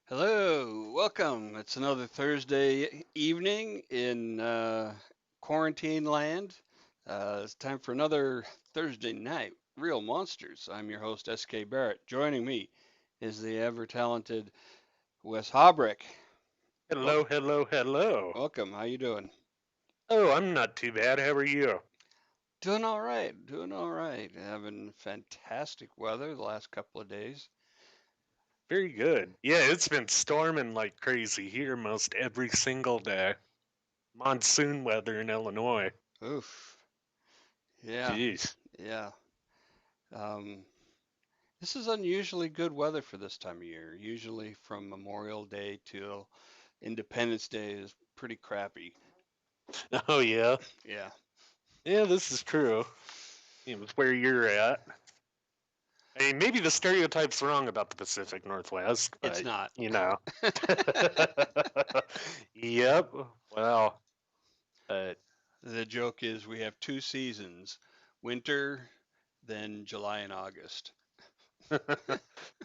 Hello, welcome. It's another Thursday evening in quarantine land. It's time for another Thursday night, Real Monsters. I'm your host, SK Barrett. Joining me is the ever talented Wes Hobrick. Wel- Hello, hello, hello. Welcome. How you doing? Oh, I'm not too bad. How are you? Doing all right. Doing all right. Having fantastic weather the last couple of days. Very good. Yeah, it's been storming like crazy here most every single day. Monsoon weather in Illinois. Oof. Yeah. Jeez. Yeah. Um, This is unusually good weather for this time of year. Usually from Memorial Day till Independence Day is pretty crappy. Oh, yeah. Yeah, Yeah, this is true. With where you're at. I mean, maybe the stereotype's wrong about the Pacific Northwest, it's but, not. you know. Yep. Well, but, The joke is we have two seasons, winter, then July and August.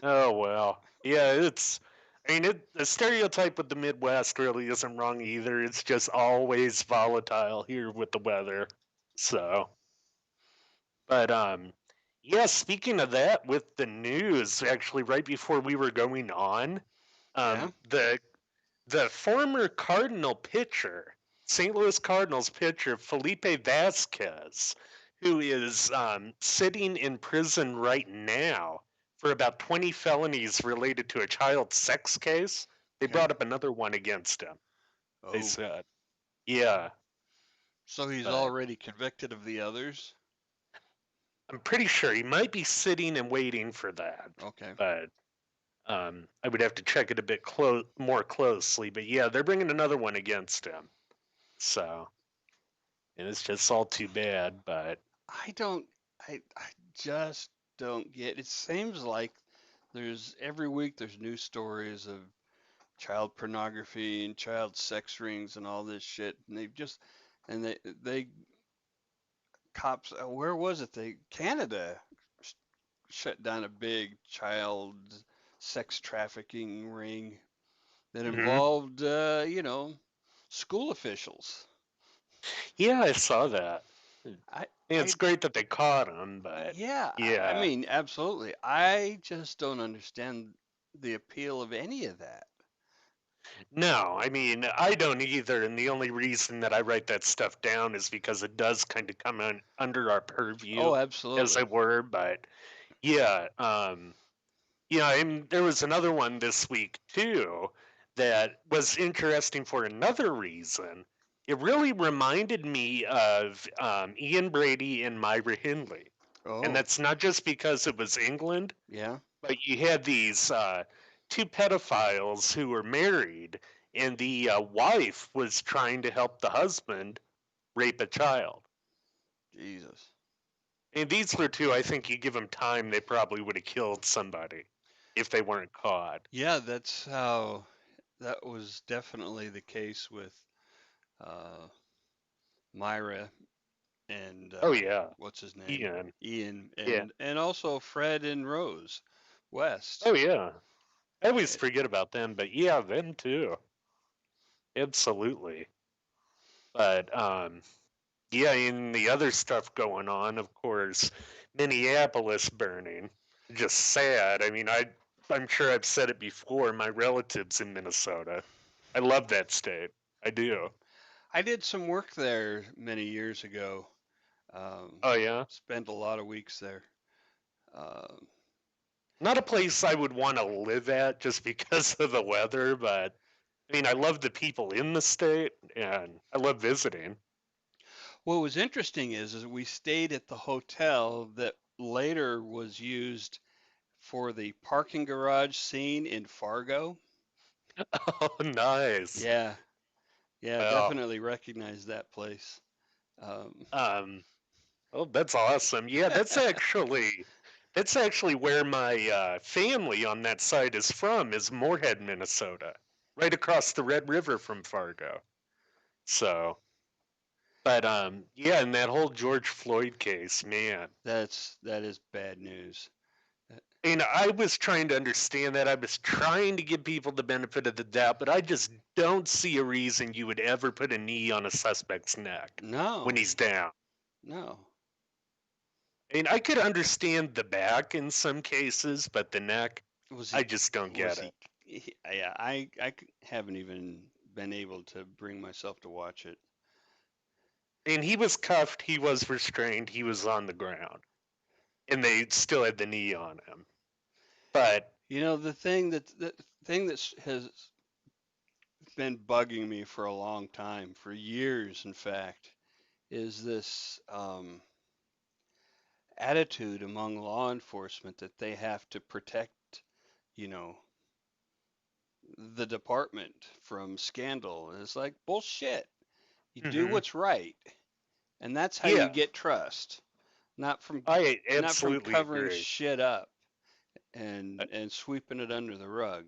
oh, well. Yeah, the stereotype with the Midwest really isn't wrong either. It's just always volatile here with the weather. So, but, yeah, speaking of that, with the news, actually, right before we were going on, Yeah? um, the, the former Cardinal pitcher, St. Louis Cardinals pitcher, Felipe Vasquez, who is sitting in prison right now for about 20 felonies related to a child sex case. They Okay. brought up another one against him, they Oh, said. Yeah, so he's but already convicted of the others? I'm pretty sure he might be sitting and waiting for that. Okay. But I would have to check it a bit more closely. But yeah, they're bringing another one against him. So, and it's just all too bad. But I don't, I just don't get, it seems like there's every week there's news stories of child pornography and child sex rings and all this shit. And they cops. Where was it? They Canada shut down a big child sex trafficking ring that mhm. involved, school officials. Yeah, I saw that. I, It's I, great that they caught him, but yeah, I yeah. mean, absolutely. I just don't understand the appeal of any of that. No, I mean, I don't either, and the only reason that I write that stuff down is because it does kind of come under our purview, Oh, as absolutely. it were. But yeah, yeah, and there was another one this week too that was interesting for another reason. It really reminded me of Ian Brady and Myra Hindley, and Oh, that's not just because it was England. yeah, But you had these two pedophiles who were married, and the wife was trying to help the husband rape a child. Jesus. And these were two, I think you give them time, they probably would have killed somebody if they weren't caught. Yeah, that was definitely the case with uh, Myra and Oh, yeah. what's his name, Ian. Ian, Yeah. and also Fred and Rose West. Oh, yeah. I always Eh, forget about them, but yeah, them too. Absolutely. But yeah, and the other stuff going on, of course, Minneapolis burning. Just sad. I mean, I'm sure I've said it before. My relatives in Minnesota. I love that state. I do. I did some work there many years ago. Um, Oh yeah. Spent a lot of weeks there. Uh, Not a place I would want to live at just because of the weather, but I mean, I love the people in the state and I love visiting. what was interesting is we stayed at the hotel that later was used for the parking garage scene in Fargo. Oh, nice. Yeah, yeah, Well, definitely recognize that place. Um, um, oh, that's awesome. Yeah, that's actually where my family on that side is from, is Moorhead, Minnesota, right across the Red River from Fargo. So, but yeah, and that whole George Floyd case, man. that is bad news. And I was trying to understand that. I was trying to give people the benefit of the doubt, but I just don't see a reason you would ever put a knee on a suspect's neck when No, he's down. no. And I could understand the back in some cases, but the neck, Was I he? just don't Was get it. he? Yeah, haven't even been able to bring myself to watch it. And he was cuffed, he was restrained, he was on the ground, and they still had the knee on him. But You know, the thing that has been bugging me for a long time, for years, in fact, is this attitude among law enforcement that they have to protect, you know, the department from scandal. And it's like bullshit. You do mhm, what's right, and that's how you yeah, get trust, not from I not from absolutely covering agree. shit up and sweeping it under the rug.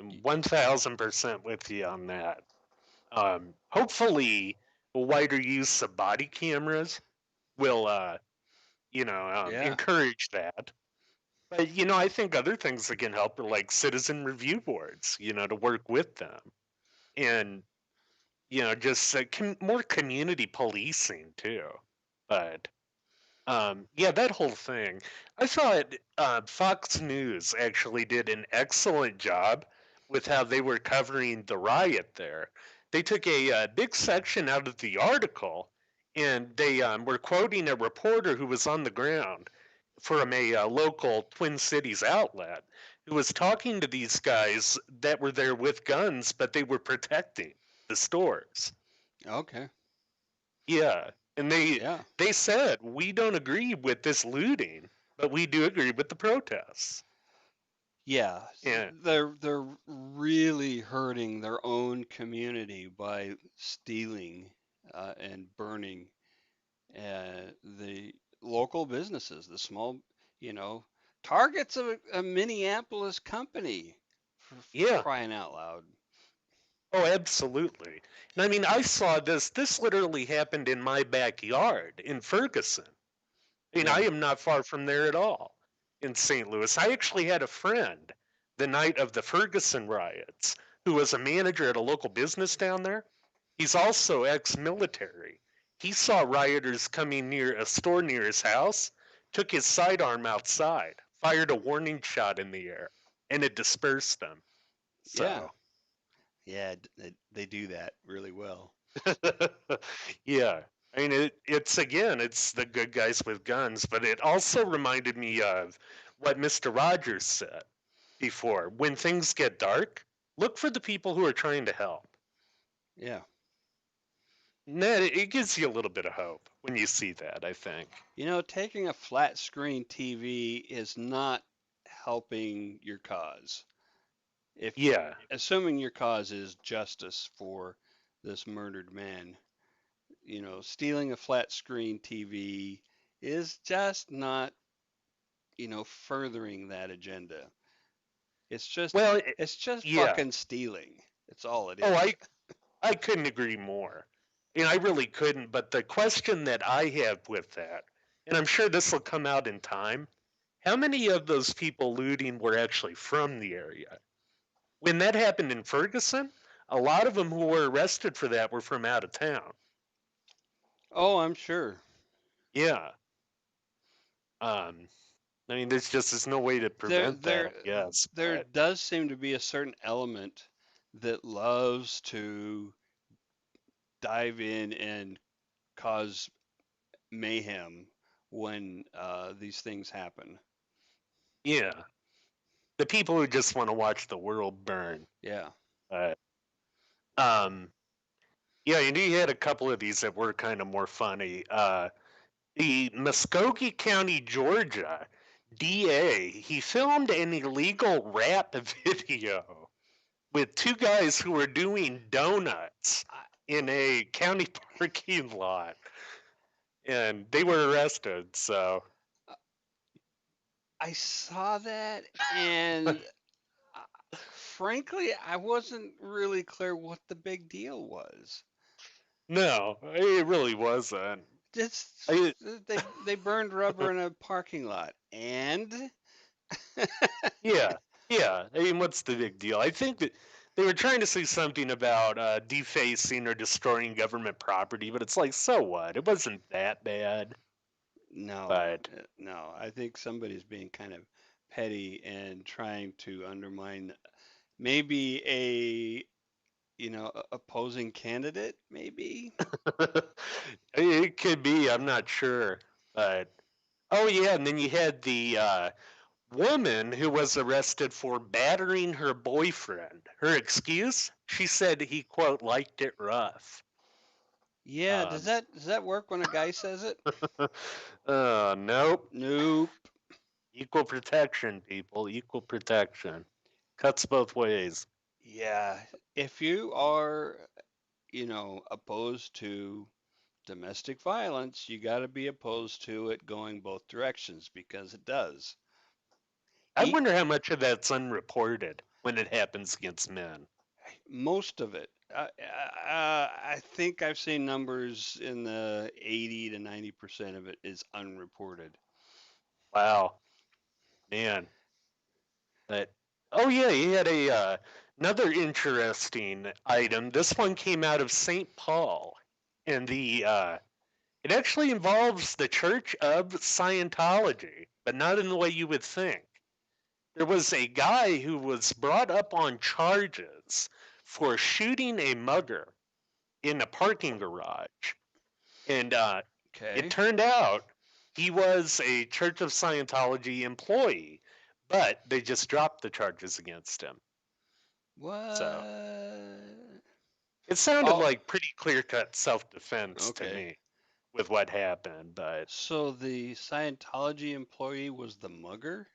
I'm 1000% with you on that. Hopefully, a wider use of body cameras will, Yeah. encourage that. But I think other things that can help are like citizen review boards. To work with them and just more community policing too. But yeah, that whole thing. I thought Fox News actually did an excellent job with how they were covering the riot there. They took a big section out of the article and they were quoting a reporter who was on the ground from a local Twin Cities outlet who was talking to these guys that were there with guns, but they were protecting the stores. Okay. Yeah, and they Yeah. they said we don't agree with this looting, but we do agree with the protests. Yeah. Yeah, They're really hurting their own community by stealing and burning the local businesses, the small, you know, Target's a Minneapolis company for yeah. crying out loud. Oh, absolutely. And I mean, I saw this. This literally happened in my backyard in Ferguson. I mean, I Yeah. am not far from there at all in St. Louis. I actually had a friend the night of the Ferguson riots who was a manager at a local business down there. He's also ex military. He saw rioters coming near a store near his house, took his sidearm outside, fired a warning shot in the air, and it dispersed them. Yeah. So, Yeah. They do that really well. yeah. I mean, it's again, it's the good guys with guns, but it also reminded me of what Mr. Rogers said before. When things get dark, look for the people who are trying to help. Yeah. And that it gives you a little bit of hope when you see that, I think. You know, taking a flat screen TV is not helping your cause. If Yeah. assuming your cause is justice for this murdered man, stealing a flat screen TV is just not, furthering that agenda. It's just Well, it's just yeah. fucking stealing. It's all it Oh, is. I couldn't agree more. And I really couldn't. But the question that I have with that, and I'm sure this will come out in time, how many of those people looting were actually from the area? When that happened in Ferguson, a lot of them who were arrested for that were from out of town. Oh, I'm sure. Yeah. I mean, there's no way to There prevent that, there I guess. there But does seem to be a certain element that loves to dive in and cause mayhem when these things happen. yeah, the people who just want to watch the world burn. Yeah. But um, yeah, you had a couple of these that were kind of more funny. The Muskogee County, Georgia DA, he filmed an illegal rap video with two guys who were doing donuts I, in a county parking lot, and they were arrested. So, I saw that, and uh, frankly, I wasn't really clear what the big deal was. no, it really wasn't. It's, I, they burned rubber in a parking lot, and Yeah, yeah. I mean, what's the big deal? I think that they were trying to say something about defacing or destroying government property, but it's like, so what? It wasn't that bad. No, But no. I think somebody's being kind of petty and trying to undermine maybe opposing candidate, maybe. it could be. I'm not sure. But oh yeah, and then you had the woman who was arrested for battering her boyfriend. Her excuse? She said he quote liked it rough. Yeah, does Um, that work when a guy says it? nope. Nope. Equal protection, people. Equal protection. Cuts both ways. Yeah, if you are, opposed to domestic violence, you got to be opposed to it going both directions because it does. I E wonder how much of that's unreported when it happens against men. Most of it. I think I've seen numbers in the 80 to 90% of it is unreported. Wow, man. But oh yeah, he had a another interesting item. This one came out of St. Paul, and the it actually involves the Church of Scientology, but not in the way you would think. There was a guy who was brought up on charges for shooting a mugger in a parking garage. And it Okay. turned out he was a Church of Scientology employee, but they just dropped the charges against him. So What? it sounded Oh, like pretty clear cut self defense to okay. me with what happened. But So the Scientology employee was the mugger?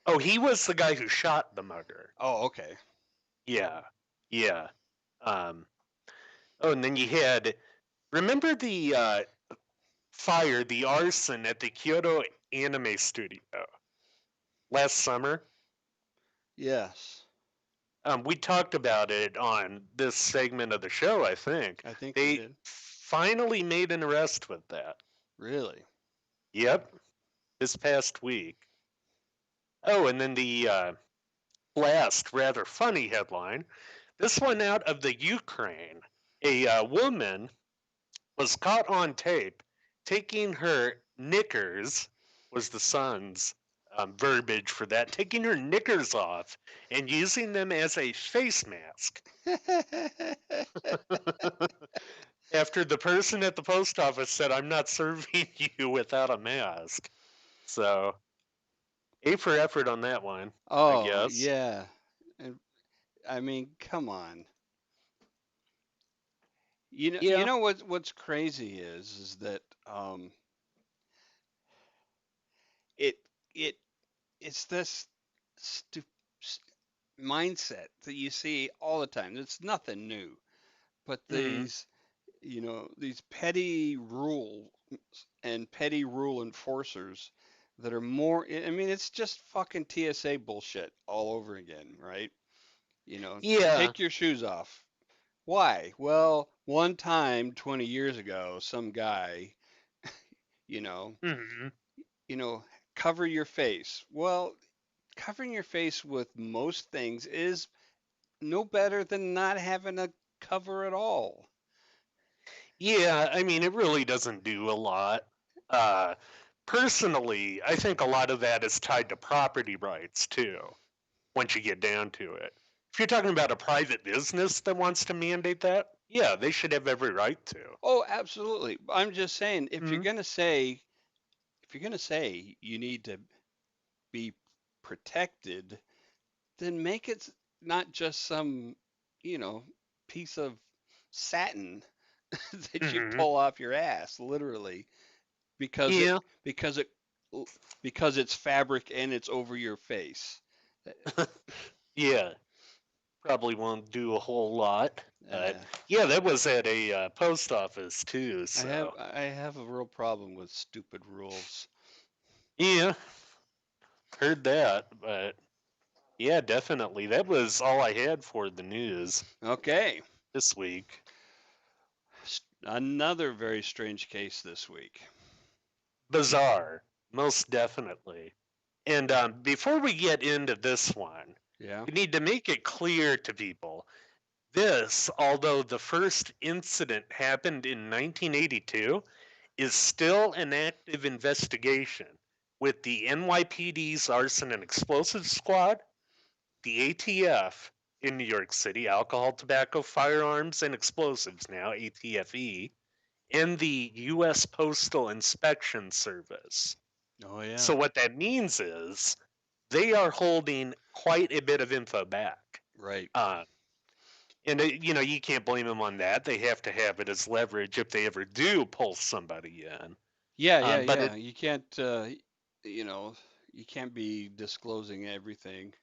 oh, he was the guy who shot the mugger. Oh, okay. Yeah, yeah. Um, oh, and then you had remember the fire, the arson at the Kyoto Anime Studio last summer? Yes, We talked about it on this segment of the show, I think. I think we They did. finally made an arrest with that. Really? Yep, this past week. Oh, and then the last rather funny headline. This one out of the Ukraine. A woman was caught on tape taking her knickers, was the son's verbiage for that, taking her knickers off and using them as a face mask. After the person at the post office said, I'm not serving you without a mask. So, A for effort on that one, I Oh, guess. yeah. And I mean, come on. You Yeah. know what's crazy is that it it it's this stu- s- mindset that you see all the time. It's nothing new, but Mm, these petty rules and petty rule enforcers that are more. I mean, it's just fucking TSA bullshit all over again, right? yeah. Take your shoes off. Why? Well, one time 20 years ago, some guy, you know, Mm, you know, cover your face. Well, covering your face with most things is no better than not having a cover at all. yeah, I mean, it really doesn't do a lot. Uh, Personally, I think a lot of that is tied to property rights, too, once you get down to it. If you're talking about a private business that wants to mandate that, yeah, they should have every right to. Oh, absolutely. I'm just saying, Mm, if you're gonna say you need to be protected, then make it not just some, you know, piece of satin that you mm, pull off your ass, literally, because it yeah. because it because it's fabric and it's over your face. Yeah, probably won't do a whole lot. But Uh, yeah, that was at a post office, too. So I have a real problem with stupid rules. yeah, heard that. But yeah, definitely. That was all I had for the news Okay, this week. another very strange case this week. Bizarre, most definitely. And before we get into this one, Yeah. we need to make it clear to people this, although the first incident happened in 1982, is still an active investigation with the NYPD's Arson and Explosives Squad, the ATF in New York City, Alcohol, Tobacco, Firearms, and Explosives now, ATFE, and the U.S. Postal Inspection Service. Oh yeah. So, what that means is they are holding quite a bit of info back. Right. Uh, and, you can't blame them on that. They have to have it as leverage if they ever do pull somebody in. Yeah, yeah, But it, yeah. You can't, you know, you can't be disclosing everything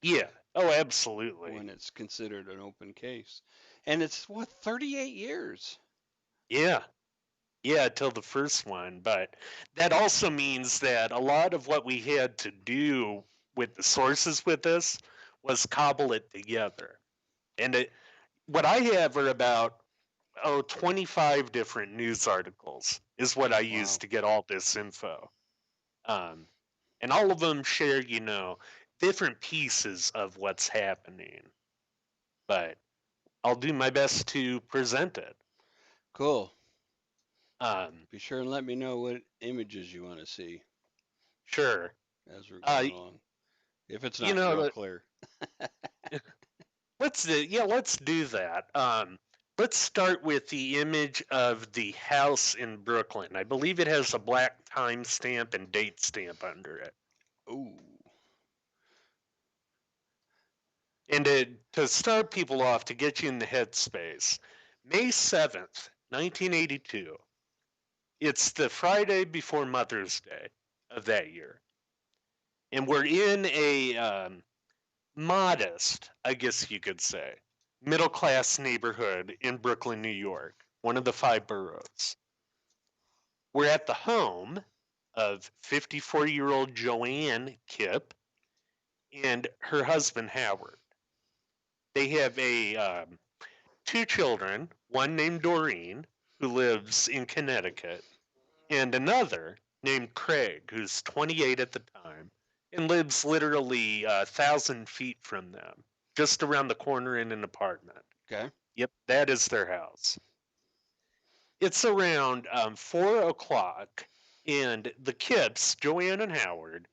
yeah. Oh, absolutely. when it's considered an open case. And it's what, 38 years? Yeah. Yeah, till the first one. But that also means that a lot of what we had to do with the sources with this was cobble it together. And what I have are about 25 different news articles is what I use Wow. to get all this info. Um, and all of them share, different pieces of what's happening. But I'll do my best to present it. Cool. Um, Be sure and let me know what images you want to see sure. as we're Uh, going along, if it's you not know, real clear. let's do that. Let's start with the image of the house in Brooklyn. I believe it has a black timestamp and date stamp under it. Ooh. And to start people off, to get you in the headspace, May 7th, 1982, it's the Friday before Mother's Day of that year. And we're in a modest, I guess you could say, middle class neighborhood in Brooklyn, New York, one of the five boroughs. We're at the home of 54-year-old Joanne Kipp and her husband Howard. They have two children, one named Doreen, who lives in Connecticut, and another named Craig, who's 28 at the time and lives literally 1,000 feet from them, just around the corner in an apartment. Okay. Yep, that is their house. It's around 4 o'clock, and the Kipps, Joanne and Howard,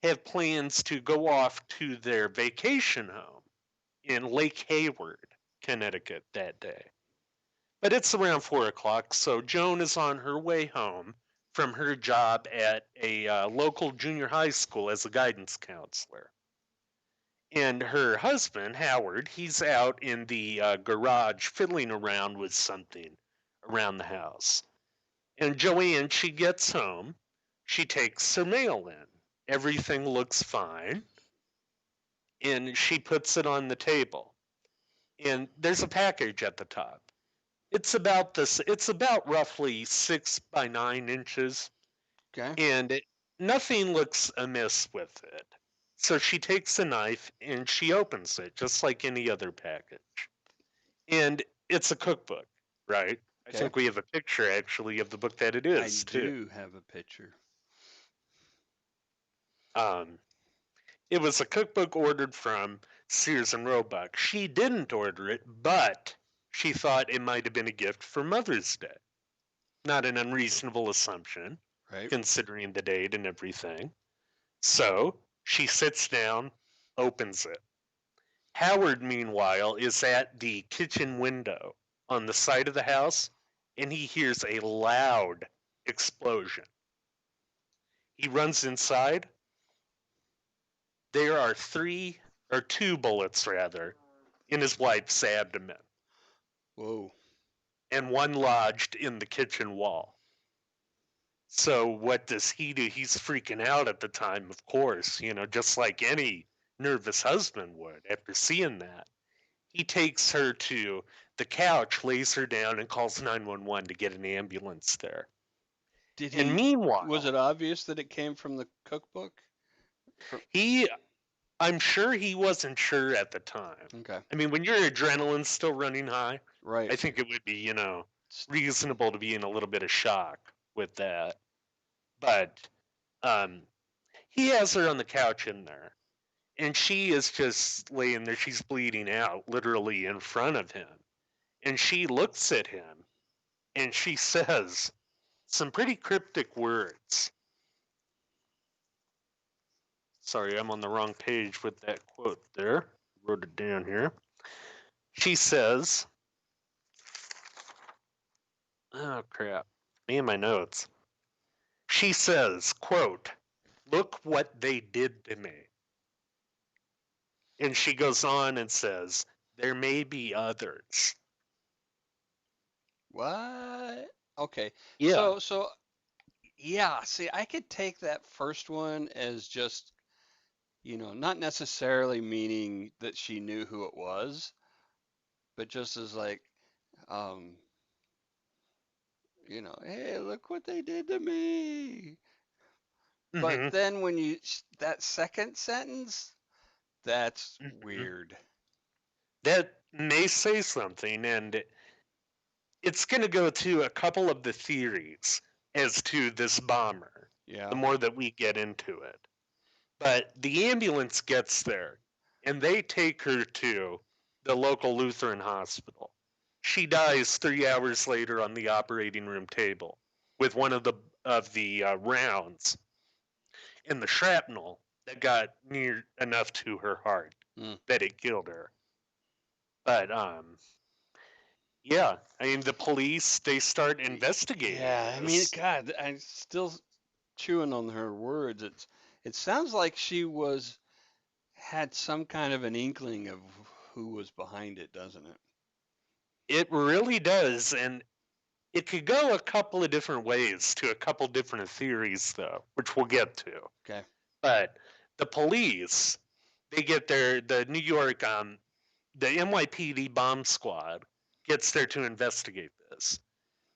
have plans to go off to their vacation home in Lake Hayward, Connecticut that day. But it's around 4 o'clock, so Joan is on her way home from her job at a local junior high school as a guidance counselor. And her husband, Howard, he's out in the garage fiddling around with something around the house. And Joanne, she gets home, she takes her mail in. Everything looks fine, and she puts it on the table. And there's a package at the top. It's about roughly 6 by 9 inches, Okay. and nothing looks amiss with it. So she takes a knife and she opens it just like any other package. And it's a cookbook, right? I Okay. think we have a picture actually of the book that it I is too. do have a picture. Um, it was a cookbook ordered from Sears and Roebuck. She didn't order it, but she thought it might have been a gift for Mother's Day. Not an unreasonable assumption, Right. considering the date and everything. So she sits down, opens it. Howard, meanwhile, is at the kitchen window on the side of the house, and he hears a loud explosion. He runs inside. There are two bullets rather, in his wife's abdomen, Whoa. and one lodged in the kitchen wall. So what does he do? He's freaking out at the time, of course, just like any nervous husband would after seeing that. He takes her to the couch, lays her down, and calls 911 to get an ambulance there. Did And he, was meanwhile, it obvious that it came from the cookbook? From, he, I'm sure he wasn't sure at the time. okay. I mean, when your adrenaline's still running high, Right. I think it would be, reasonable to be in a little bit of shock with that. But um, He has her on the couch in there, and she is just laying there. She's bleeding out, literally in front of him. And she looks at him, and she says some pretty cryptic words. Sorry, I'm on the wrong page with that quote there. Wrote it down here. She says, oh crap, me and my notes. She says, quote, "Look what they did to me." And she goes on and says, "There may be others." What? Okay. Yeah. So yeah, see, I could take that first one as just, not necessarily meaning that she knew who it was, but just as like, um, hey, look what they did to me. But Mm-hmm. then when that second sentence, that's Mm-hmm. weird. That may say something, and it's going to go to a couple of the theories as to this bomber the Yeah. more that we get into it. But the ambulance gets there, and they take her to the local Lutheran hospital. She dies 3 hours later on the operating room table with one of the rounds in the shrapnel that got near enough to her heart Mm. that it killed her. But yeah, I mean the police they start investigating Yeah, I mean, this. God, I'm still chewing on her words. It sounds like she had some kind of an inkling of who was behind it, doesn't it? It really does, and it could go a couple of different ways to a couple different theories, though, which we'll get to. Okay. But the police, they get there. The New York, the NYPD bomb squad gets there to investigate this.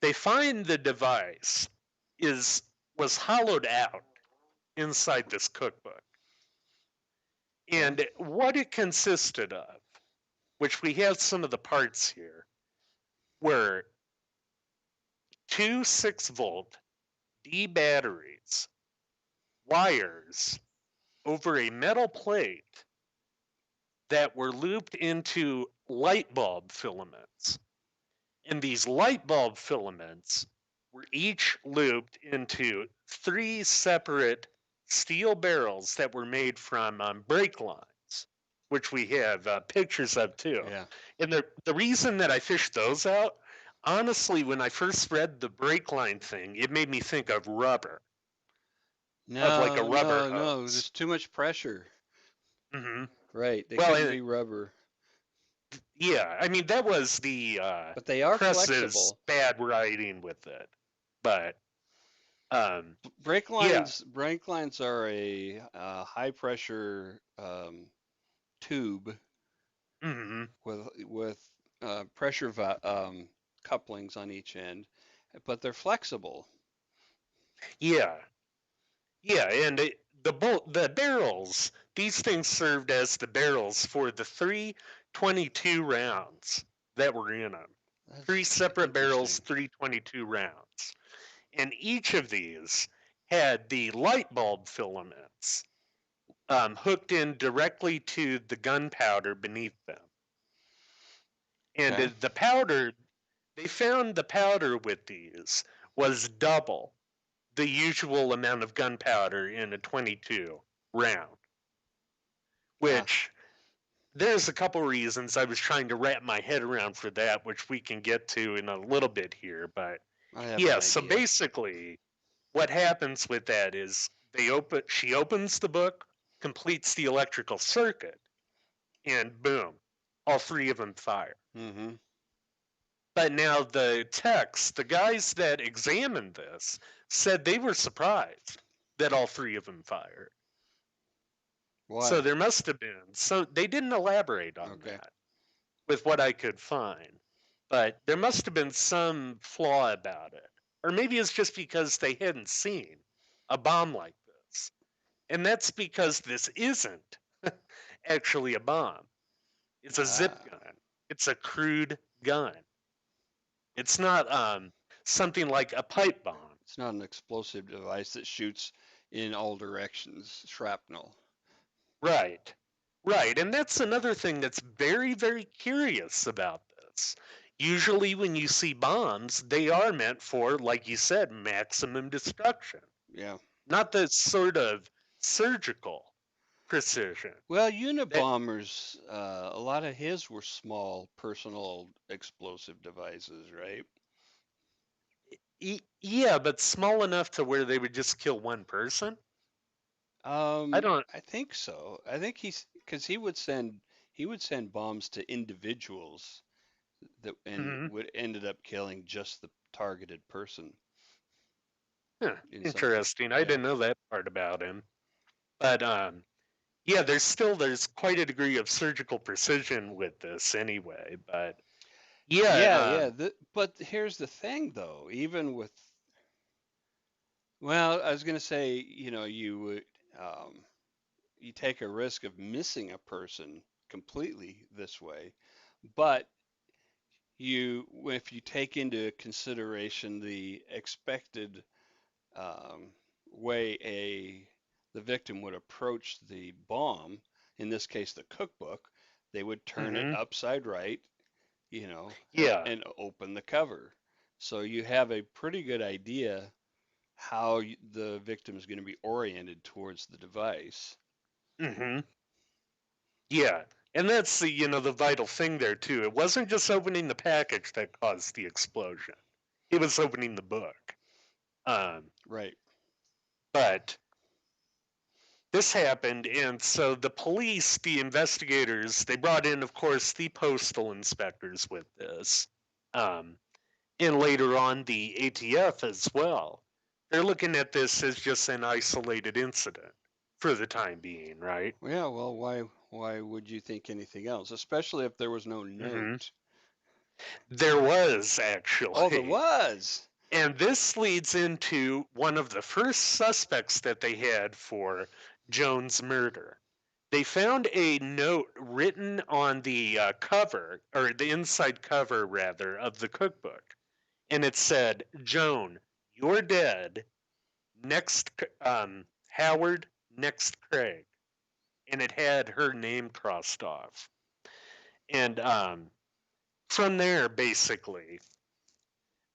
They find the device is was hollowed out inside this cookbook, Okay. and what it consisted of, which we have some of the parts here, were two 6-volt D batteries, wires over a metal plate that were looped into light bulb filaments. And these light bulb filaments were each looped into three separate steel barrels that were made from brake lines, which we have pictures of too. Yeah. And the reason that I fished those out, honestly, when I first read the brake line thing, it made me think of rubber, of like a No, rubber no, no. hose. There's too much pressure. Hmm. Right. They Well, couldn't be rubber, yeah, I mean that was the but they are press's flexible. bad writing with it, but um, yeah, Brake lines are a high pressure tube hmm with pressure couplings on each end, but they're flexible. yeah, yeah, and the barrels, these things served as the barrels for the 322 rounds that were in them. Three That's separate barrels, interesting. 322 rounds, and each of these had the light bulb filaments hooked in directly to the gunpowder beneath them. And Okay. the powder, they found the powder with these was double the usual amount of gunpowder in a 22 round, Ah, which there's a couple reasons I was trying to wrap my head around for that, which we can get to in a little bit here. But I have an yeah, so idea. basically, what happens with that is she opens the book, completes the electrical circuit, and boom, all three of them fire. Mm-hmm. But now the guys that examined this said they were surprised that all three of them fired. So Why? there must have been. So they didn't elaborate on Okay. that with what I could find. But there must have been some flaw about it. Or maybe it's just because they hadn't seen a bomb like this. And that's because this isn't actually a bomb. It's a zip Ah, gun. It's a crude gun. It's not something like a pipe bomb. it's not an explosive device that shoots, in all directions, shrapnel. Right. Right. And that's another thing that's very, very curious about this. Usually, when you see bombs, they are meant for, like you said, maximum destruction, Yeah. not the sort of surgical precision. Well, That, Unabomber's, a lot of his were small personal explosive devices, right? yeah, but small enough to where they would just kill one person. I don't. I think so. I think he's because he would send bombs to individuals that and Mhm. would ended up killing just the targeted person Huh, in some case. interesting. I Yeah. didn't know that part about him. But yeah, there's quite a degree of surgical precision with this anyway. But Yeah, yeah, yeah. But here's the thing, though. Even with, well, I was gonna say, you would, you take a risk of missing a person completely this way, but if you take into consideration the expected um, way the victim would approach the bomb, in this case the cookbook, they would turn it hmm upside right, yeah, and open the cover. So you have a pretty good idea how the victim is going to be oriented towards the device. hmm yeah. And that's the vital thing there too. It wasn't just opening the package that caused the explosion. It was opening the book. Um, Right. but this happened, and so the police, the investigators, they brought in, of course, the postal inspectors with this. Um, and later on the ATF as well. They're looking at this as just an isolated incident for the time being, right? Well, yeah, well, why would you think anything else, especially if there was no hmm note? There was Oh, there actually. was. And this leads into one of the first suspects that they had for Jones' murder. They found a note written on the cover, or the inside cover rather, of the cookbook. And it said, Joan, you're dead. Next Howard, next Craig, and it had her name crossed off. And from there, basically,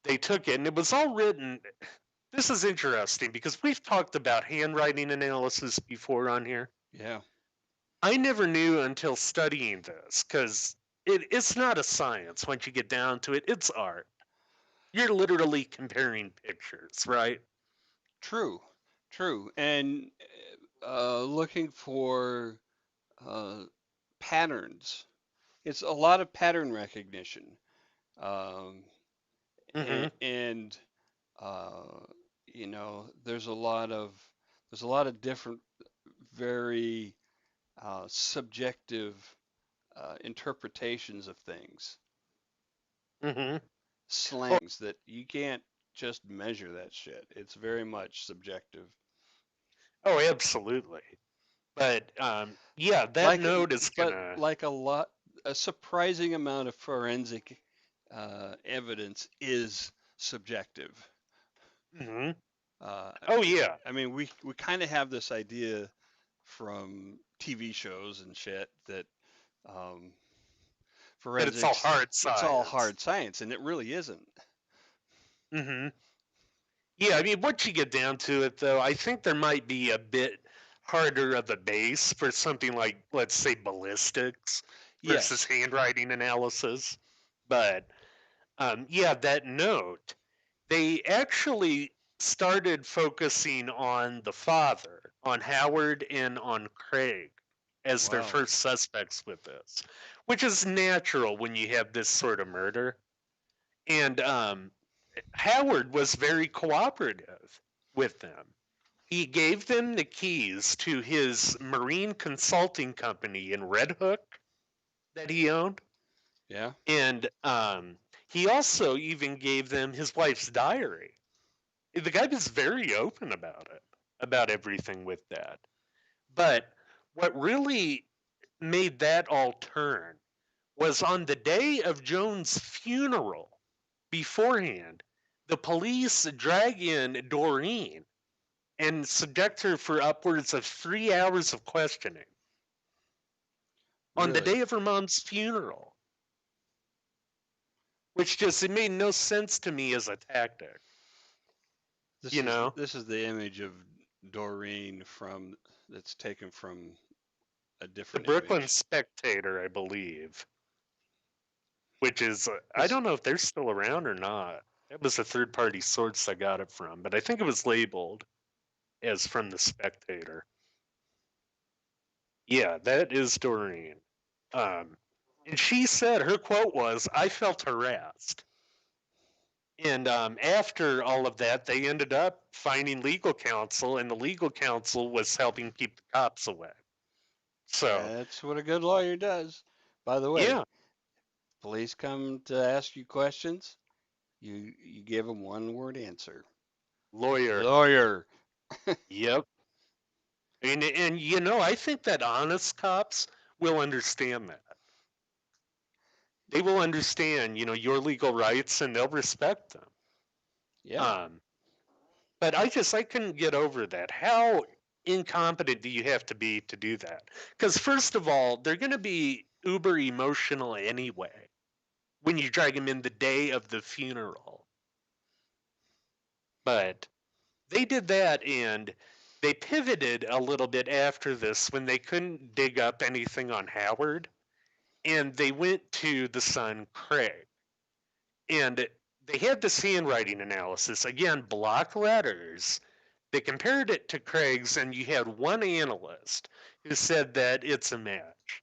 they took it, and it was all written. This is interesting because we've talked about handwriting analysis before on here. Yeah. I never knew until studying this because it's not a science once you get down to it. It's art. You're literally comparing pictures, right? True. True. And looking for uh, patterns. It's a lot of pattern recognition. Um, Mm-hmm. and uh, there's a lot of different, very subjective interpretations of things, Mm-hmm. Oh, slangs that you can't just measure that shit. It's very much subjective. oh, absolutely. But yeah, that Like, note is but gonna. like a surprising amount of forensic evidence is subjective. Mm-hmm. Uh, Oh yeah, I mean, we kind of have this idea from TV shows and shit that um, that it's all forensics, hard it's all science. hard science, and it really isn't. Mm-hmm. Yeah, I mean, once you get down to it, though, I think there might be a bit harder of a base for something like, let's say, ballistics versus Yes. handwriting analysis. But yeah, that note, they actually started focusing on the father, on Howard and on Craig as their Wow. first suspects with this, which is natural when you have this sort of murder. And Howard was very cooperative with them. He gave them the keys to his marine consulting company in Red Hook that he owned. Yeah. And he also even gave them his wife's diary. The guy was very open about it, about everything with that. But what really made that all turn was on the day of Joan's funeral, beforehand, the police drag in Doreen, and subject her for upwards of 3 hours of questioning on the Really? day of her mom's funeral, which just it made no sense to me as a tactic. This You is know, this is the image of Doreen from that's taken from a the different Brooklyn image. Spectator, I believe, which is I This don't know if they're still around or not. That was a third-party source I got it from, but I think it was labeled as from the Spectator. Yeah, that is Doreen. Um, and she said her quote was, "I felt harassed." And after all of that, they ended up finding legal counsel, and the legal counsel was helping keep the cops away. So, That's what a good lawyer does. By the way, yeah, police come to ask you questions. You give them one word answer. lawyer. Lawyer. Yep. And you know, I think that honest cops will understand that. They will understand, you know, your legal rights and they'll respect them. Yeah, Um, but I couldn't get over that. How incompetent do you have to be to do that? Because first of all, they're going to be uber emotional anyway when you drag them in the day of the funeral. But they did that and they pivoted a little bit after this when they couldn't dig up anything on Howard, and they went to the son Craig. And they had this handwriting analysis, again, block letters. They compared it to Craig's, and you had one analyst who said that it's a match.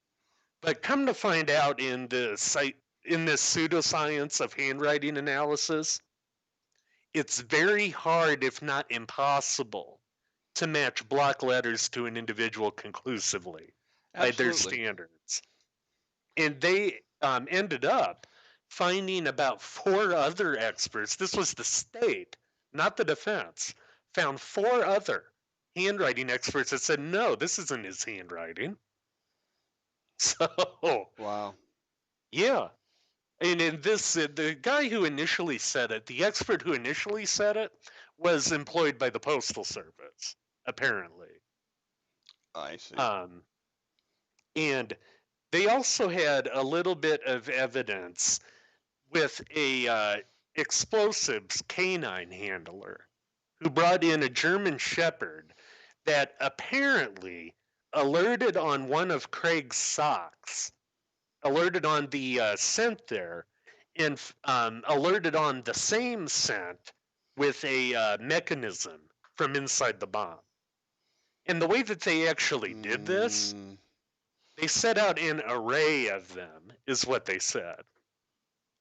But come to find out in this pseudoscience of handwriting analysis, it's very hard, if not impossible, to match block letters to an individual conclusively by their absolutely. standards. And they ended up finding about 4 other experts. This was the state, not the defense, found 4 other handwriting experts that said, no, this isn't his handwriting. So, Wow. yeah. And in this, the guy who initially said it, the expert who initially said it, was employed by the Postal Service, apparently. I see. Um, and they also had a little bit of evidence with a explosives canine handler who brought in a German Shepherd that apparently alerted on one of Craig's socks, alerted on the scent there, and alerted on the same scent with a mechanism from inside the bomb. And the way that they actually did this, Mm, they set out an array of them, is what they said.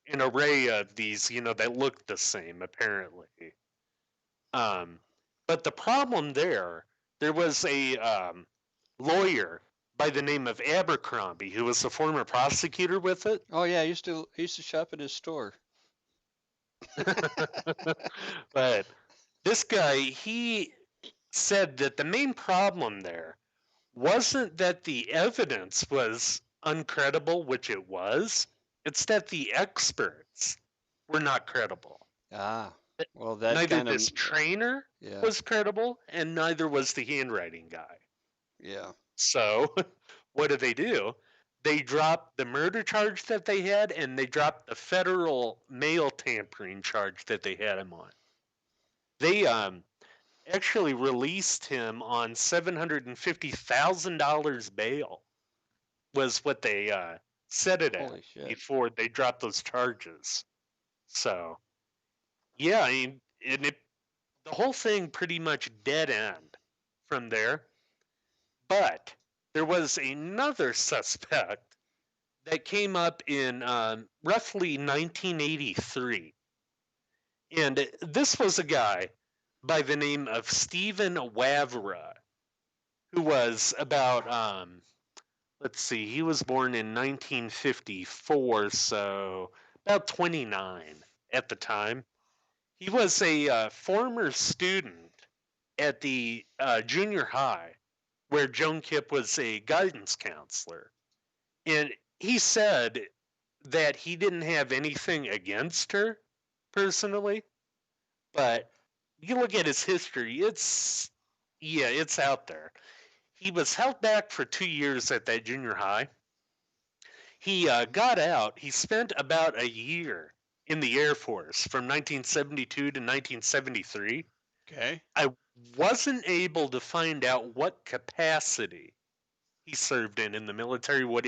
An array of these, you know, that looked the same, apparently. Um, but the problem there was a lawyer by the name of Abercrombie who was the former prosecutor with it. oh yeah, I used to shop at his store. But this guy, he said that the main problem there wasn't that the evidence was uncredible, which it was. It's that the experts were not credible. Ah, well that Neither kind of this trainer yeah, was credible, and neither was the handwriting guy. yeah. So, what do? They dropped the murder charge that they had, and they dropped the federal mail tampering charge that they had him on. They actually released him on $750,000 bail, was what they set it at Holy shit. before they dropped those charges. So, yeah, I mean, the whole thing pretty much dead end from there. But there was another suspect that came up in roughly 1983. And this was a guy by the name of Stephen Wavra, who was about, let's see, he was born in 1954, so about 29 at the time. He was a former student at the junior high where Joan Kipp was a guidance counselor. And he said that he didn't have anything against her personally, but you look at his history, it's Yeah, it's out there. He was held back for 2 years at that junior high. He got out. He spent about a year in the Air Force from 1972 to 1973. Okay. I wasn't able to find out what capacity he served in the military, what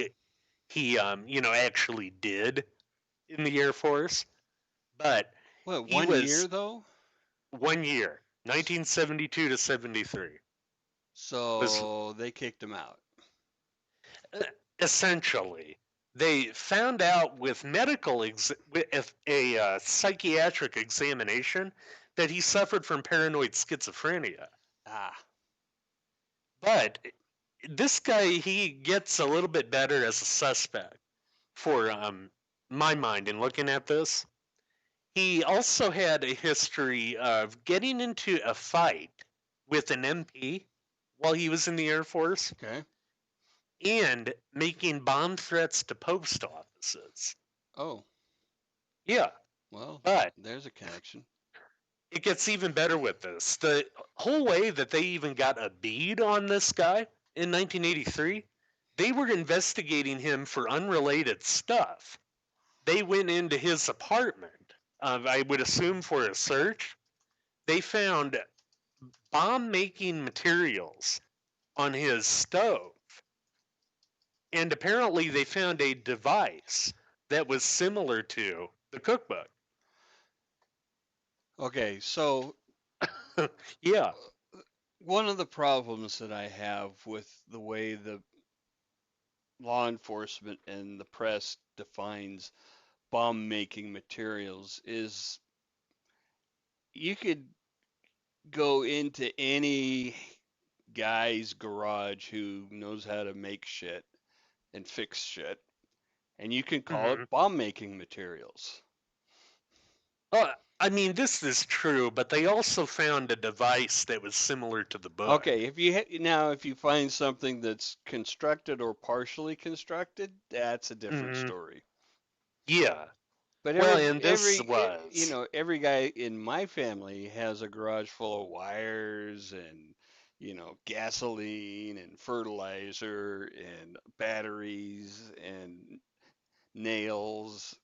he actually did in the Air Force, but What, he 1 year was though? 1 year, 1972 to 73 was So they kicked him out. uh, essentially. They found out with with a psychiatric examination that he suffered from paranoid schizophrenia. Ah, But this guy, he gets a little bit better as a suspect for my mind in looking at this. He also had a history of getting into a fight with an MP while he was in the Air Force okay. and making bomb threats to post offices. Oh, Yeah, well, but there's a connection. it gets even better with this. The whole way that they even got a bead on this guy in 1983, they were investigating him for unrelated stuff. They went into his apartment, I would assume for a search. They found bomb making materials on his stove. And apparently, they found a device that was similar to the cookbook. Okay, so Yeah. one of the problems that I have with the way the law enforcement and the press defines bomb making materials is you could go into any guy's garage who knows how to make shit and fix shit, and you can call hmm it bomb making materials. I mean, this is true, but they also found a device that was similar to the book. Okay, if you find something that's constructed or partially constructed, that's a different hmm story. Yeah. But Well, and this was. every guy in my family has a garage full of wires and gasoline and fertilizer and batteries and nails,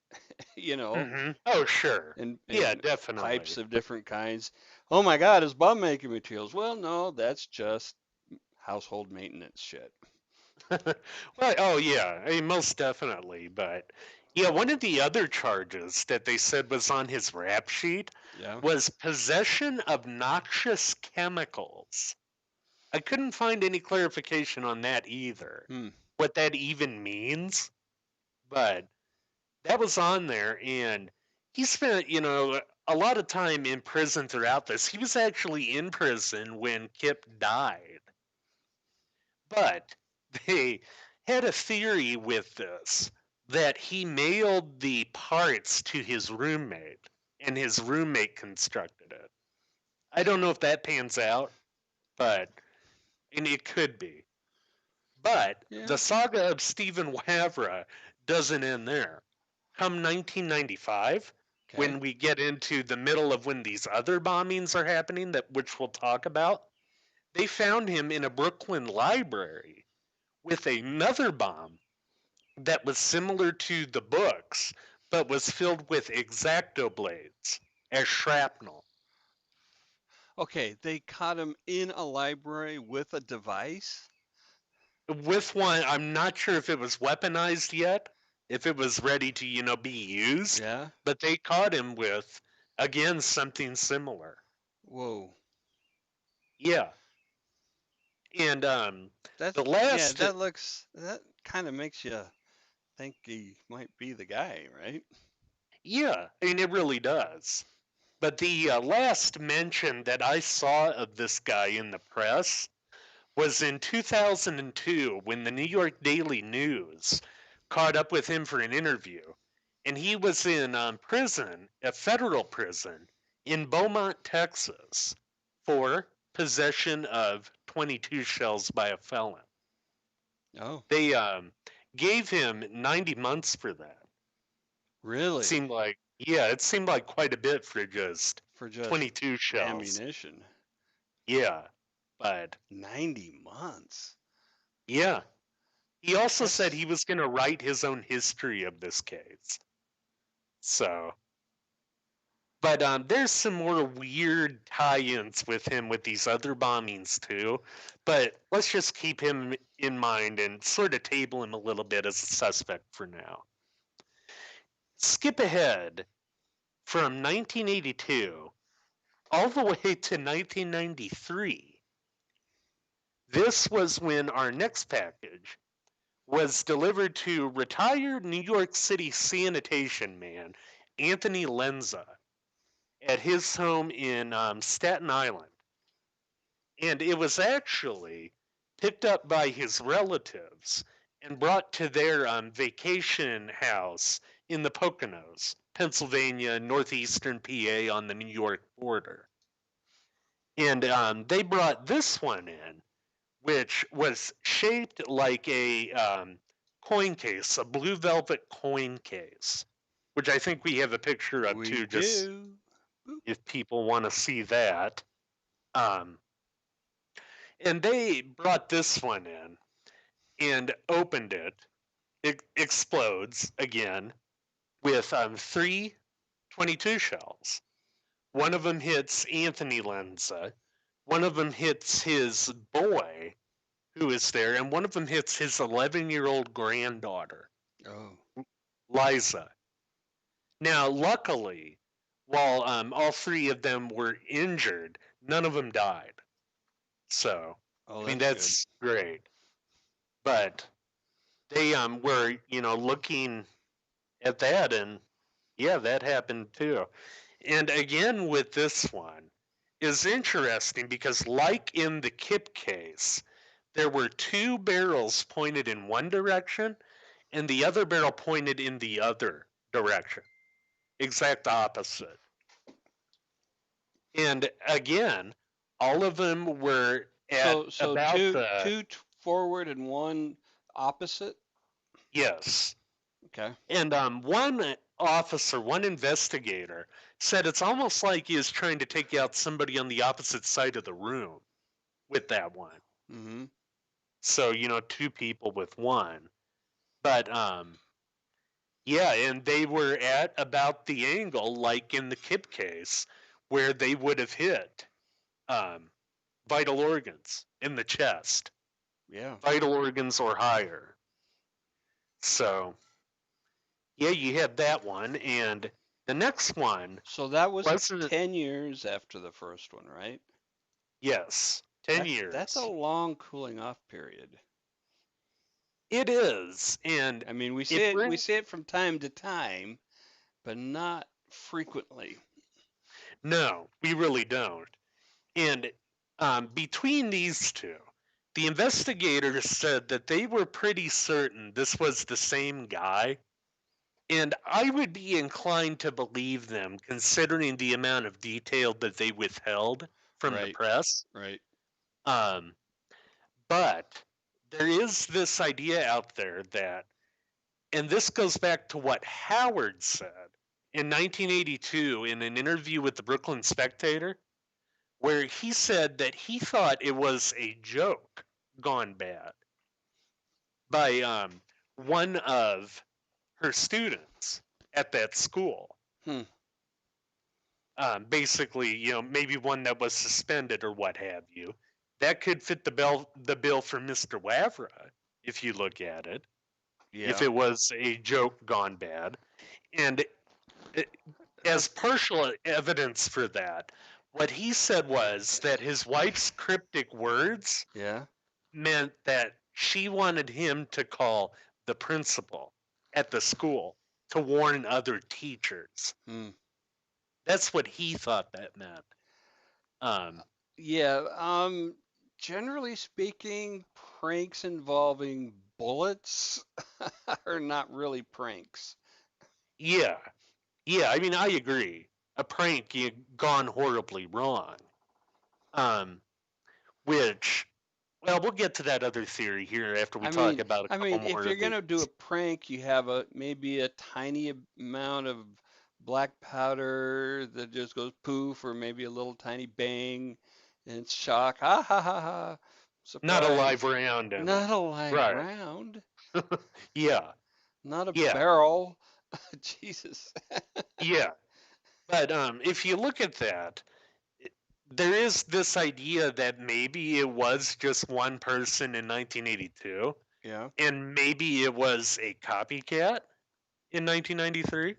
you know, Oh, sure. and Yeah, pipes definitely. of different kinds. Oh my God, it's bomb making materials. Well, no, that's just household maintenance shit. Well, oh yeah, I mean, most definitely. But yeah, one of the other charges that they said was on his rap sheet Yeah. was possession of noxious chemicals. I couldn't find any clarification on that either, Hmm. what that even means. But that was on there, and he spent, a lot of time in prison throughout this. He was actually in prison when Kip died. But they had a theory with this that he mailed the parts to his roommate and his roommate constructed it. I don't know if that pans out, but and it could be. But Yeah. the saga of Stephen Wavra doesn't end there. Come 1995, Okay. when we get into the middle of when these other bombings are happening, that which we'll talk about, they found him in a Brooklyn library with another bomb that was similar to the books, but was filled with exacto blades as shrapnel. Okay, they caught him in a library with a device. With one, I'm not sure if it was weaponized yet, if it was ready to, be used, Yeah. but they caught him with, again, something similar. Whoa. Yeah. And That's the yeah. last, That kind of makes you think he might be the guy, right? yeah, I mean, it really does. But the last mention that I saw of this guy in the press was in 2002 when the New York Daily News caught up with him for an interview. And he was in prison, a federal prison in Beaumont, Texas, for possession of 22 shells by a felon. Oh, They gave him 90 months for that. really? Seemed like, yeah, it seemed like quite a bit for just For just 22 shells. ammunition? Yeah. But 90 months. yeah, he also said That's he was going to write his own history of this case. So, but there's some more weird tie-ins with him with these other bombings too. But let's just keep him in mind and sort of table him a little bit as a suspect for now. Skip ahead from 1982 all the way to 1993. This was when our next package was delivered to retired New York City sanitation man Anthony Lenza at his home in Staten Island. And it was actually picked up by his relatives and brought to their vacation house in the Poconos, Pennsylvania, northeastern PA on the New York border. And they brought this one in, which was shaped like a coin case, a blue velvet coin case, which I think we have a picture of we too, just do. Boop. if people want to see that. Um, and they brought this one in and opened it. It explodes again with three 22 shells. One of them hits Anthony Lenza. One of them hits his boy, who is there, and one of them hits his 11-year-old granddaughter, Oh, Liza. Now, luckily, while all three of them were injured, none of them died. So, oh, I mean, that's good. that's great. But they were, looking at that, and yeah, that happened too. And again, with this one, is interesting because, like in the Kip case, there were two barrels pointed in one direction and the other barrel pointed in the other direction, exact opposite. And again, all of them were at So about the two forward and one opposite. yes. Okay. And one officer, one investigator, said it's almost like he is trying to take out somebody on the opposite side of the room with that one. Mm-hmm. So, two people with one. But yeah, and they were at about the angle, like in the Kip case, where they would have hit um, vital organs in the chest, Yeah. vital organs or higher. So, yeah, you had that one. And the next one So that was wasn't, 10 years after the first one, right? yes, 10 That's a years. long cooling off period. It is. And I mean, it we brings, see it from time to time, but not frequently. no, we really don't. And between these two, the investigators said that they were pretty certain this was the same guy. And I would be inclined to believe them considering the amount of detail that they withheld from the Right. press. Right. Um, but there is this idea out there that, and this goes back to what Howard said in 1982 in an interview with the Brooklyn Spectator, where he said that he thought it was a joke gone bad by one of her students at that school. Hmm. Basically, maybe one that was suspended or what have you. That could fit the bill for Mr. Wavra if you look at it. If Yeah. it was a joke gone bad, and it, as That's partial evidence for that, what he said was that his wife's cryptic words yeah. meant that she wanted him to call the principal at the school to warn other teachers. Hmm. That's what he thought that meant. Um, Yeah. Generally speaking, pranks involving bullets are not really pranks. yeah, yeah. I mean, I agree. A prank gone horribly wrong. Um, which, well, we'll get to that other theory here after we talk about a couple If more you're of these. gonna do a prank, you have a maybe a tiny amount of black powder that just goes poof, or maybe a little tiny bang, And it's shock. Ha ha ha ha. Not a live Surprise. round in it. Not a live Right. round. Yeah. Not a Yeah. barrel. Jesus. Yeah. But if you look at that, there is this idea that maybe it was just one person in 1982, Yeah. and maybe it was a copycat in 1993.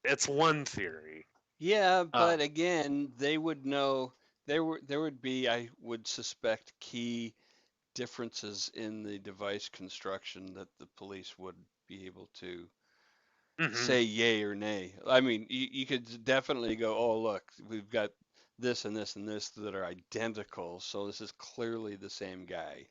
That's one theory. Yeah, Uh, but again, they would know there would be, I would suspect, key differences in the device construction that the police would be able to mhm. say yay or nay. I mean, you could definitely go, oh, look, we've got this and this and this that are identical, so this is clearly the same guy.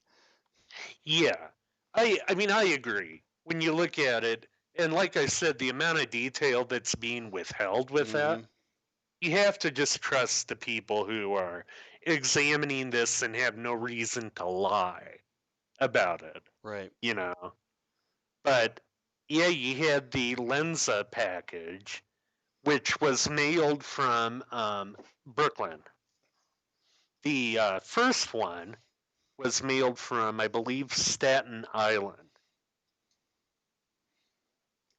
Yeah, I mean I agree. When you look at it, and like I said, the amount of detail that's being withheld with that, Hmm. you have to just trust the people who are examining this and have no reason to lie about it, Right. you know. But yeah, you had the Lenza package, which was mailed from Brooklyn. The first one was mailed from, I believe, Staten Island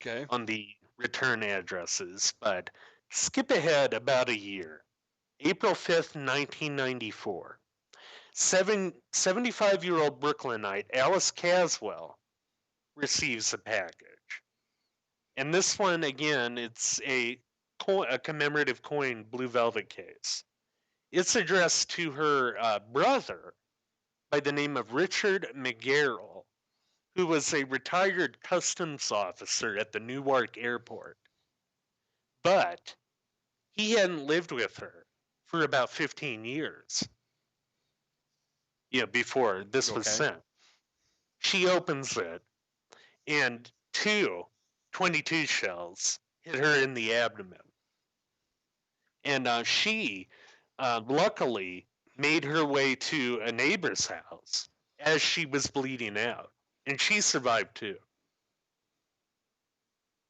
Okay. on the return addresses. But skip ahead about a year. April 5th, 1994. 75-year-old Brooklynite Alice Caswell receives a package. And this one, again, it's a commemorative coin blue velvet case. It's addressed to her brother by the name of Richard McGarrell, who was a retired customs officer at the Newark airport. But he hadn't lived with her for about 15 years, before this was Okay. sent. She opens it, and two 22 shells hit her in the abdomen. And she luckily made her way to a neighbor's house as she was bleeding out. And she survived too.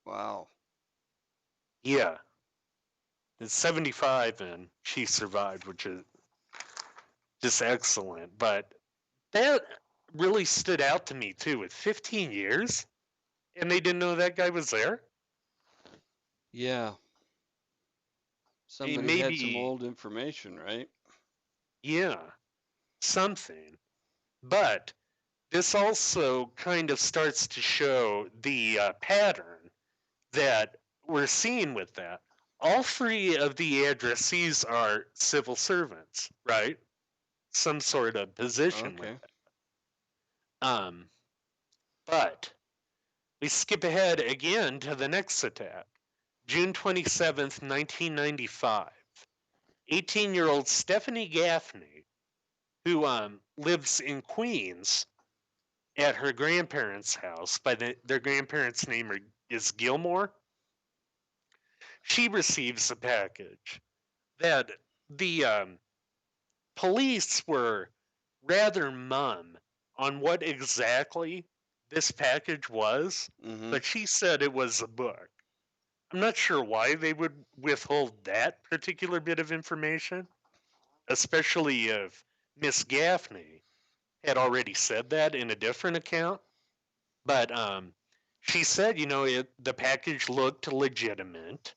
Wow. Yeah, it's 75 and she survived, which is just excellent. But that really stood out to me too. With 15 years, and they didn't know that guy was there. Yeah. I mean, Somebody had some maybe, old information, right? yeah, something. But this also kind of starts to show the pattern that we're seeing with that. All three of the addressees are civil servants, right? Some sort of position with Okay. it. Um, but we skip ahead again to the next attack. June 27th, 1995. 18-year-old Stephanie Gaffney, who lives in Queens at her grandparents' house, their grandparents' name is Gilmore. She receives a package that the police were rather mum on what exactly this package was, Hmm. but she said it was a book. I'm not sure why they would withhold that particular bit of information, especially if Miss Gaffney had already said that in a different account. But she said, the package looked legitimate,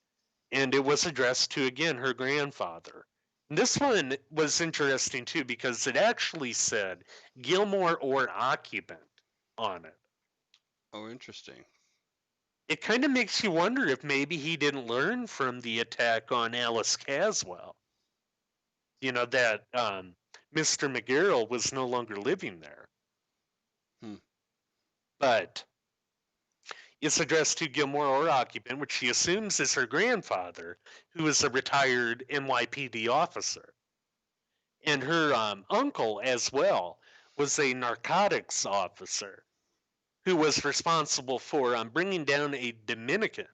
and it was addressed to, again, her grandfather. And this one was interesting too because it actually said Gilmore or occupant on it. Oh, interesting. It kind of makes you wonder if maybe he didn't learn from the attack on Alice Caswell. That Mr. McGarrell was no longer living there. Hmm. But it's addressed to Gilmore or occupant, which she assumes is her grandfather, who is a retired NYPD officer. And her uncle, as well, was a narcotics officer who was responsible for bringing down a Dominican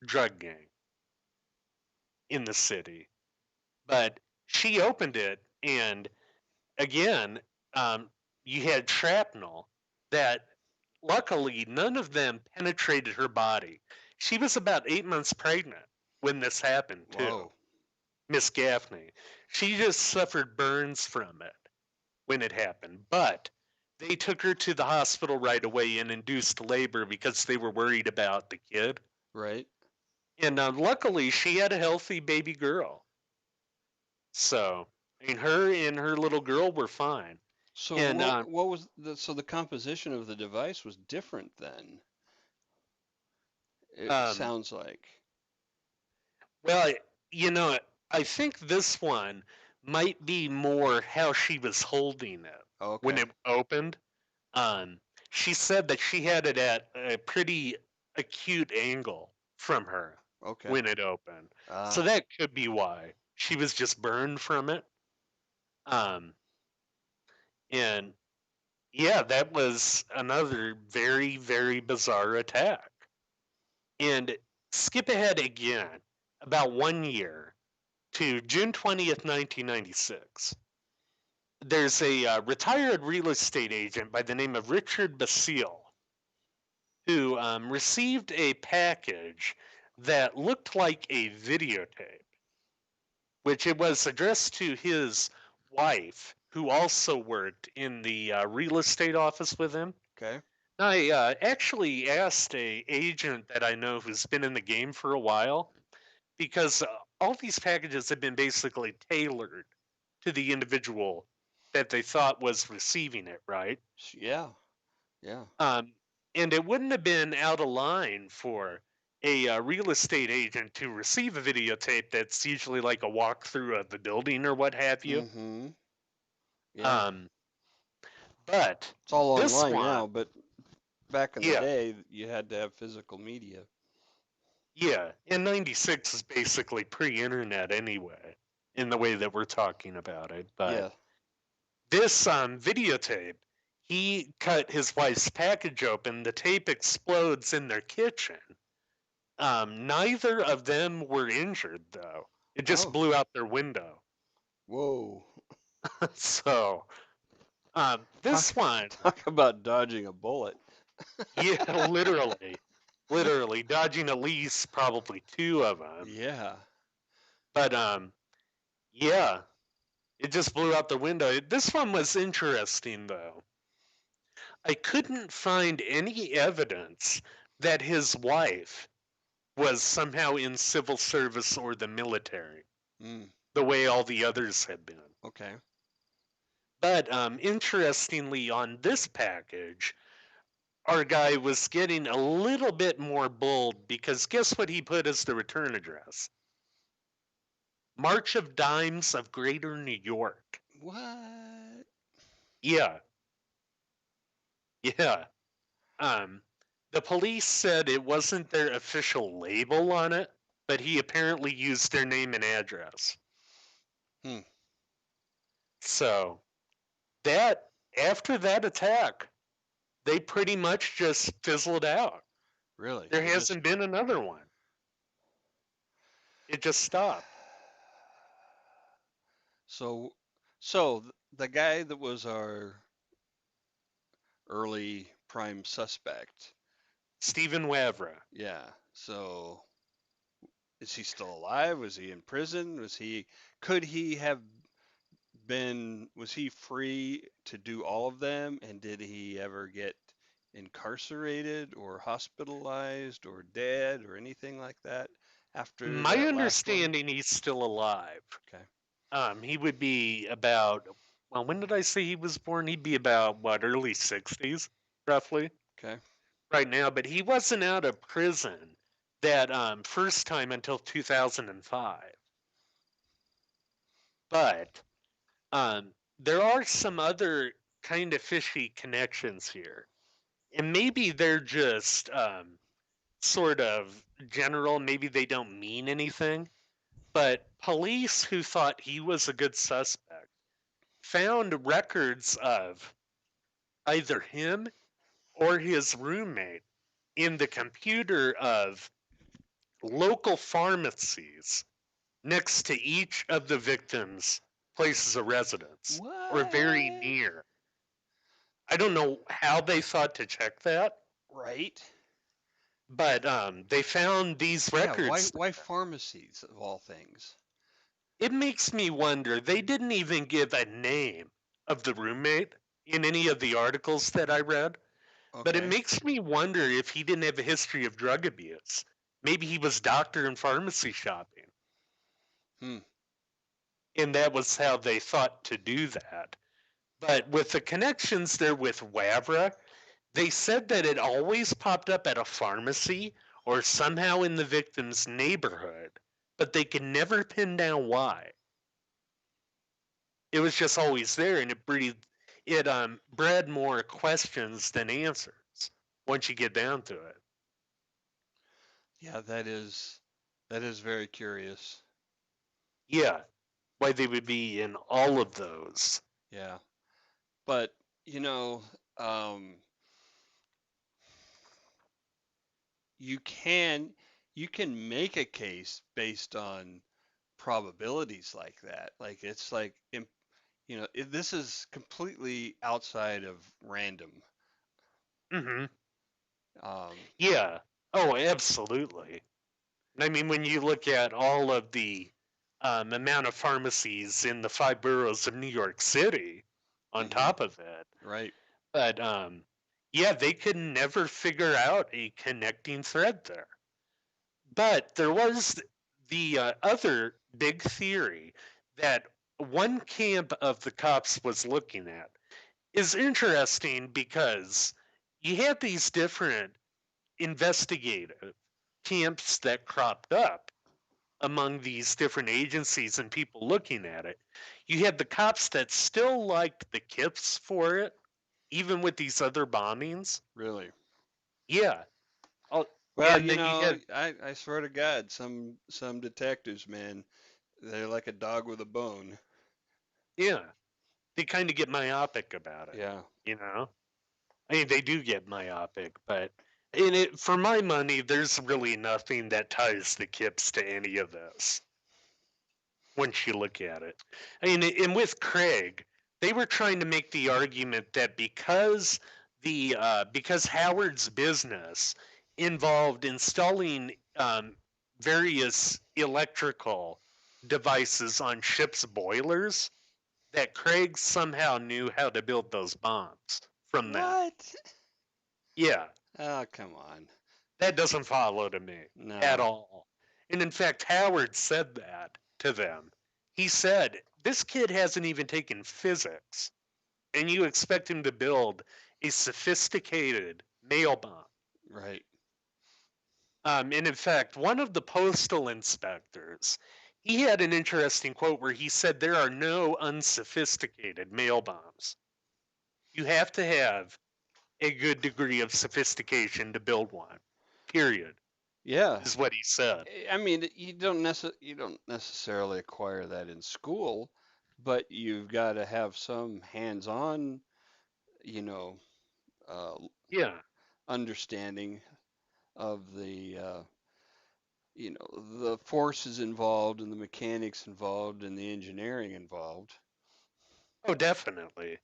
drug gang in the city. But she opened it, and again, um, you had shrapnel that luckily none of them penetrated her body. She was about 8 months pregnant when this happened, too. Whoa. Miss Gaffney. She just suffered burns from it when it happened, but they took her to the hospital right away and induced labor because they were worried about the kid. Right. And luckily, she had a healthy baby girl. So, I mean, her and her little girl were fine. So And what was the composition of the device was different then. It um, sounds like. well, you know, I think this one might be more how she was holding it when Okay. it opened. Um, she said that she had it at a pretty acute angle from her Okay. when it opened. So Ah, that could be why she was just burned from it. Um, and yeah, that was another very, very bizarre attack. And skip ahead again about 1 year to June 20th, 1996. There's a retired real estate agent by the name of Richard Basile who received a package that looked like a videotape, which it was addressed to his wife, who also worked in the real estate office with him. okay. I actually asked a agent that I know who's been in the game for a while because all these packages have been basically tailored to the individual that they thought was receiving it, right? Yeah. Yeah. Um, and it wouldn't have been out of line for a real estate agent to receive a videotape that's usually like a walkthrough of the building or what have you. Mm-hmm. Yeah. Um, but It's all this online one, now, but back in the yeah, day, you had to have physical media. yeah, and 96 is basically pre internet anyway, in the way that we're talking about it. But Yeah. this videotape, he cut his wife's package open, the tape explodes in their kitchen. Neither of them were injured, though. It just Oh. blew out their window. Whoa. So, Talk this one, talk about dodging a bullet. yeah, literally dodging at least probably two of them. Yeah. But yeah, it just blew out the window. This one was interesting, though. I couldn't find any evidence that his wife was somehow in civil service or the military, Mm. the way all the others had been. Okay. But interestingly, on this package, our guy was getting a little bit more bold because guess what he put as the return address? March of Dimes of Greater New York. What? Yeah, yeah. Um, the police said it wasn't their official label on it, but he apparently used their name and address. Hmm. So that after that attack, they pretty much just fizzled out. Really? There They just. hasn't been another one. It just stopped. So, the guy that was our early prime suspect. Stephen Wavra. Yeah. So, is he still alive? Was he in prison? Could he have was he free to do all of them? And did he ever get incarcerated or hospitalized or dead or anything like that after My that last one? understanding, he's still alive. Okay. He would be about, well, when did I say he was born? He'd be about, what, early 60s, roughly, Okay. right now. But he wasn't out of prison that first time until 2005. But there are some other kind of fishy connections here. And maybe they're just sort of general, maybe they don't mean anything. But police who thought he was a good suspect found records of either him or his roommate in the computer of local pharmacies next to each of the victims' places of residence or very What? near. I don't know how they thought to check that, Right? but they found these Yeah, why records. why pharmacies of all things? it makes me wonder. They didn't even give a name of the roommate in any of the articles that I read, but it Okay. makes me wonder if he didn't have a history of drug abuse. Maybe he was doctor and pharmacy shopping, Hmm. and that was how they thought to do that. But with the connections there with Wavra, they said that it always popped up at a pharmacy or somehow in the victim's neighborhood, but they could never pin down why. It was just always there, and it bred more questions than answers once you get down to it. Yeah, that is very curious. Yeah, why they would be in all of those. Yeah. But, you know, um, you can you can make a case based on probabilities like that. Like it's like this is completely outside of random. Hmm. Um, Yeah. Oh, absolutely. I mean, when you look at all of the amount of pharmacies in the five boroughs of New York City, on hmm top of it, right. but yeah, they could never figure out a connecting thread there. But there was the other big theory that one camp of the cops was looking at is interesting because you had these different investigative camps that cropped up among these different agencies and people looking at it. You had the cops that still liked the Kips for it, even with these other bombings. Really. Yeah. Oh, Well, and then you had, I swear to God, some detectives, man, they're like a dog with a bone. yeah, they kind of get myopic about it, Yeah. you know? I mean, they do get myopic, but in it, for my money, there's really nothing that ties the Kips to any of this once you look at it. I mean, and with Craig, they were trying to make the argument that because Howard's business involved installing various electrical devices on ships' boilers, that Craig somehow knew how to build those bombs from that. What? Yeah, Oh, come on. that doesn't follow to me at No. all. And in fact, Howard said that to them. He said, "This kid hasn't even taken physics, and you expect him to build a sophisticated mail bomb." Right. And in fact, one of the postal inspectors, he had an interesting quote where he said, "There are no unsophisticated mail bombs. You have to have a good degree of sophistication to build one. Period," Yeah. is what he said. I mean, you don't necessarily acquire that in school, but you've got to have some hands-on, you know, uh, Yeah. understanding of the forces involved and the mechanics involved and the engineering involved. Oh, definitely.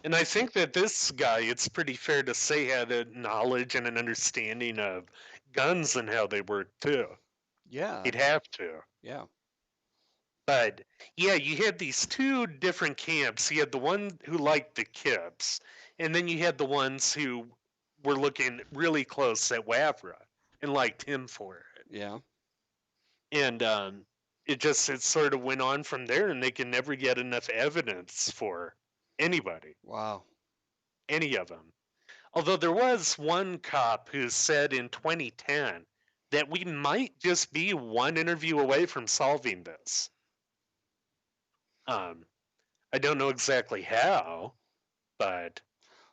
And I think that this guy, it's pretty fair to say, had a knowledge and an understanding of guns and how they work too. Yeah, He'd have to. yeah, But yeah, you had these two different camps. You had the one who liked the Kips, and then you had the ones who were looking really close at Wavra and liked him for it. yeah. And it sort of went on from there, and they can never get enough evidence for anybody, Wow. any of them. Although there was one cop who said in 2010 that we might just be one interview away from solving this. Um, I don't know exactly how, but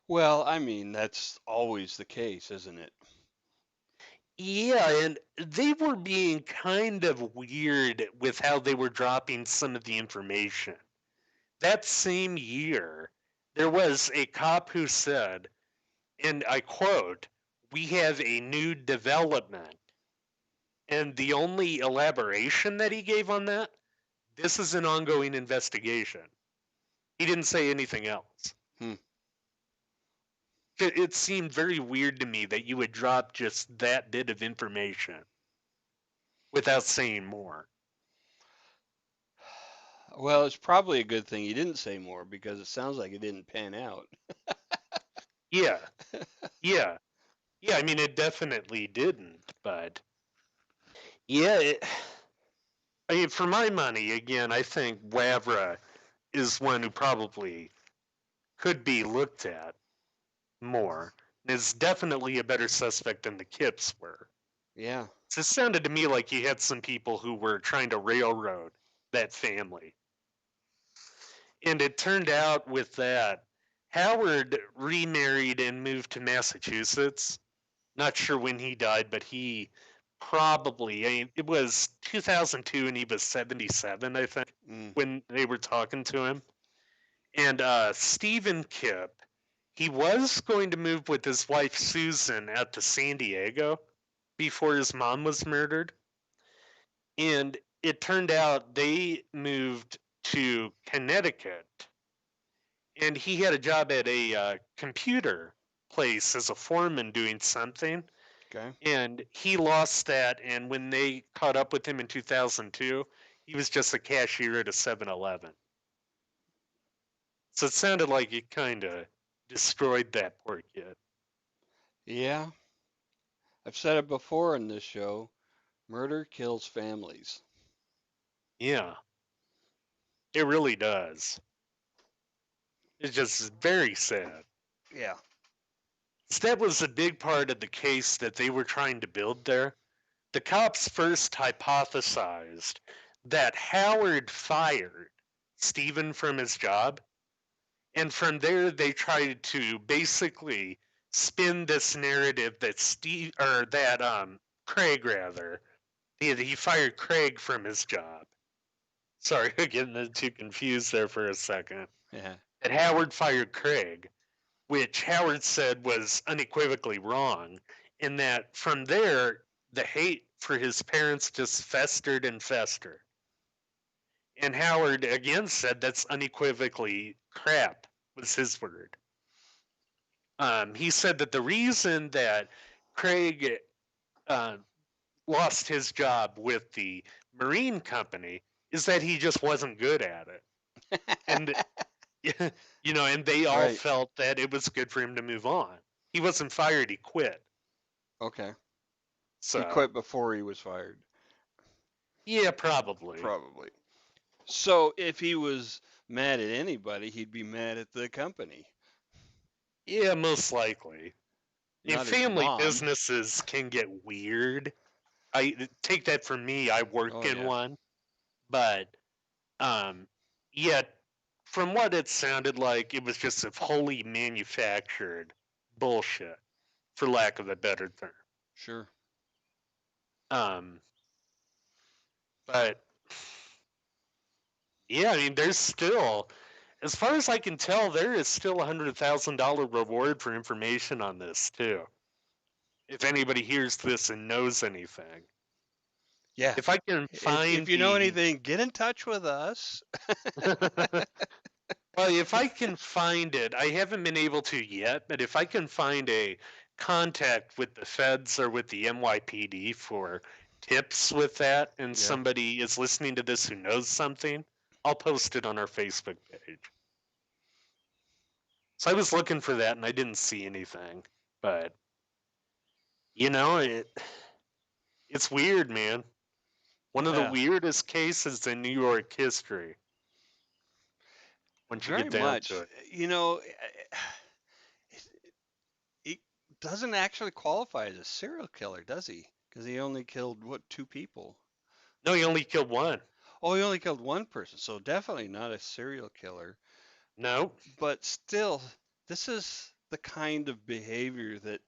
Well, I mean, that's always the case, isn't it? yeah, and they were being kind of weird with how they were dropping some of the information. That same year, there was a cop who said, and I quote, "We have a new development." And the only elaboration that he gave on that, "This is an ongoing investigation." He didn't say anything else. Hmm. It seemed very weird to me that you would drop just that bit of information without saying more. Well, it's probably a good thing you didn't say more because it sounds like it didn't pan out. Yeah, yeah, yeah. I mean, it definitely didn't, but yeah. I mean, for my money, again, I think Wavra is one who probably could be looked at more. Is definitely a better suspect than the Kips were. Yeah. So it sounded to me like you had some people who were trying to railroad that family. And it turned out with that, Howard remarried and moved to Massachusetts. Not sure when he died, but he probably, I mean, it was 2002 and he was 77, I think, Mm, when they were talking to him. And Stephen Kipp, he was going to move with his wife Susan out to San Diego before his mom was murdered. And it turned out they moved to Connecticut. And he had a job at a computer place as a foreman doing something. okay. And he lost that. And when they caught up with him in 2002, he was just a cashier at a 7-Eleven. So it sounded like it kind of destroyed that poor kid. Yeah. I've said it before in this show. Murder kills families. Yeah, it really does. It's just very sad. Yeah. So that was a big part of the case that they were trying to build there. The cops first hypothesized that Howard fired Stephen from his job, and from there they tried to basically spin this narrative that Craig rather he fired Craig from his job. Sorry, I'm getting too confused there for a second. Yeah. That Howard fired Craig, which Howard said was unequivocally wrong, in that from there, the hate for his parents just festered and festered. And Howard again said that's unequivocally crap, was his word. He said that the reason that Craig uh, lost his job with the Marine Company is that he just wasn't good at it. And and they all Right. felt that it was good for him to move on. He wasn't fired; he quit. Okay. He So quit before he was fired, yeah, probably. probably. So if he was mad at anybody, he'd be mad at the company, Yeah, most likely. I mean, not his family mom. businesses can get weird. I take that from me. I work Oh in yeah. one, but um, yeah, from what it sounded like, it was just a wholly manufactured bullshit, for lack of a better term. Sure. Um, but yeah, I mean, there's still, as far as I can tell, there is still $100,000 reward for information on this too. If anybody hears this and knows anything, Yeah. if I can If find you know the, anything, get in touch with us. well, if I can find it, I haven't been able to yet, but if I can find a contact with the feds or with the NYPD for tips with that, and Yeah. somebody is listening to this who knows something, I'll post it on our Facebook page. So I was looking for that and I didn't see anything. But you know, it's weird, man. One of the Yeah. weirdest cases in New York history once you Very get down to much. it. He doesn't actually qualify as a serial killer, does he? Because he only killed what, two people? No, he only killed one. Oh, he only killed one person, so definitely not a serial killer. No, But still, this is the kind of behavior that,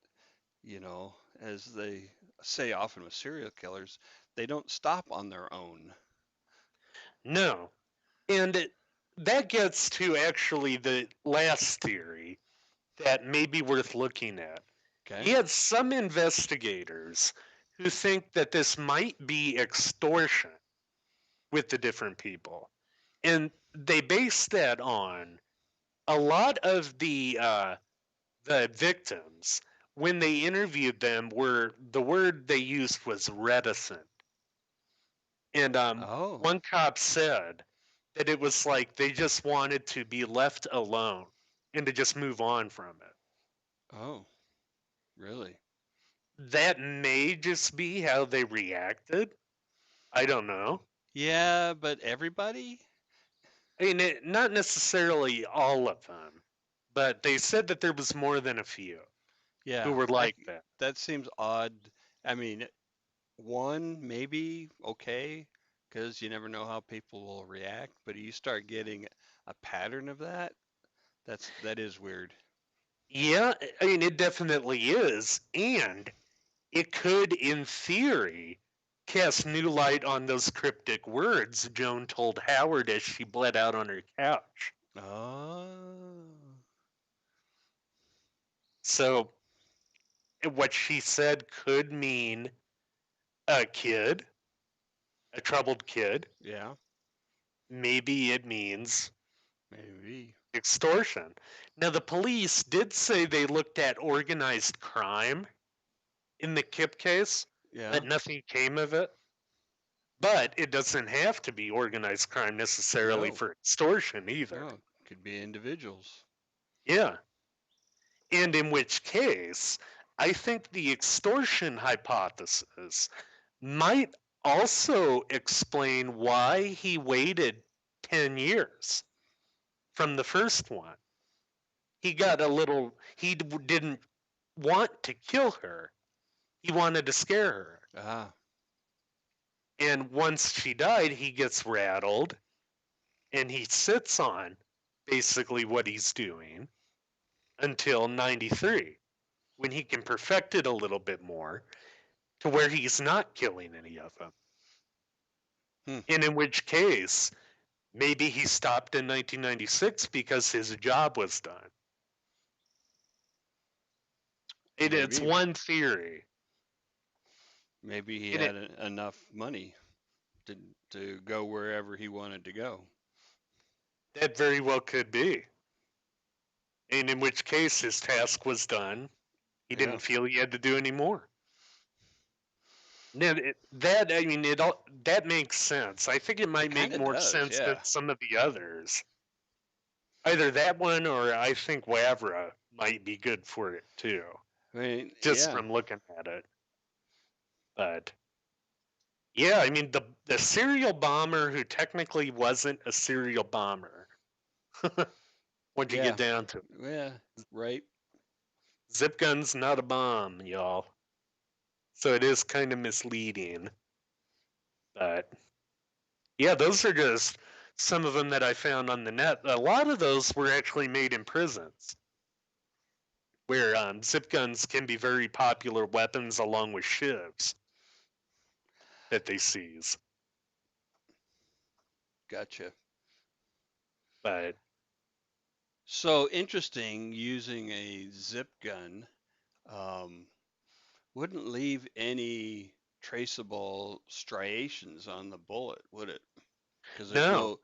as they say often with serial killers, they don't stop on their own. no. And that gets to actually the last theory that may be worth looking at. Okay. You had some investigators who think that this might be extortion with the different people. And they base that on a lot of the victims when they interviewed them were the word they used was reticent. And Oh, one cop said that it was like they just wanted to be left alone and to just move on from it. Oh, really? That may just be how they reacted. I don't know. Yeah, but everybody? I mean, not necessarily all of them, but they said that there was more than a few who Yeah, were like that. that seems odd. I mean, one maybe okay, because you never know how people will react, but you start getting a pattern of that, that is weird. Yeah, I mean, it definitely is. And it could, in theory, cast new light on those cryptic words Joan told Howard as she bled out on her couch. Oh, So, what she said could mean a kid, a troubled kid. yeah, Maybe it means maybe. extortion. Now, the police did say they looked at organized crime in the Kip case, Yeah, but nothing came of it. But it doesn't have to be organized crime necessarily no, for extortion either. no, could be individuals. Yeah. And in which case, I think the extortion hypothesis might also explain why he waited 10 years from the first one. He got a little, he didn't want to kill her, he wanted to scare her. Ah, And once she died, he gets rattled and he sits on basically what he's doing until 93, when he can perfect it a little bit more to where he's not killing any of them. hmm, And in which case, maybe he stopped in 1996 because his job was done. It's maybe, one theory. maybe he And had enough money to to go wherever he wanted to go. that very well could be. And in which case, his task was done. He Yeah, didn't feel he had to do any more. Now, that I mean, it all that makes sense. I think it it might kind make of more does. sense than Yeah, some of the others. Either that one or I think Wavra might be good for it too, I mean, just yeah, from looking at it. But yeah, I mean the serial bomber who technically wasn't a serial bomber. Once you get yeah, down to it. yeah, right. Zip gun's not a bomb, y'all. So it is kind of misleading. But yeah, those are just some of them that I found on the net. A lot of those were actually made in prisons, where zip guns can be very popular weapons along with shivs that they seize. Gotcha. But So interesting using a zip gun. Um, wouldn't leave any traceable striations on the bullet, would it? Because no,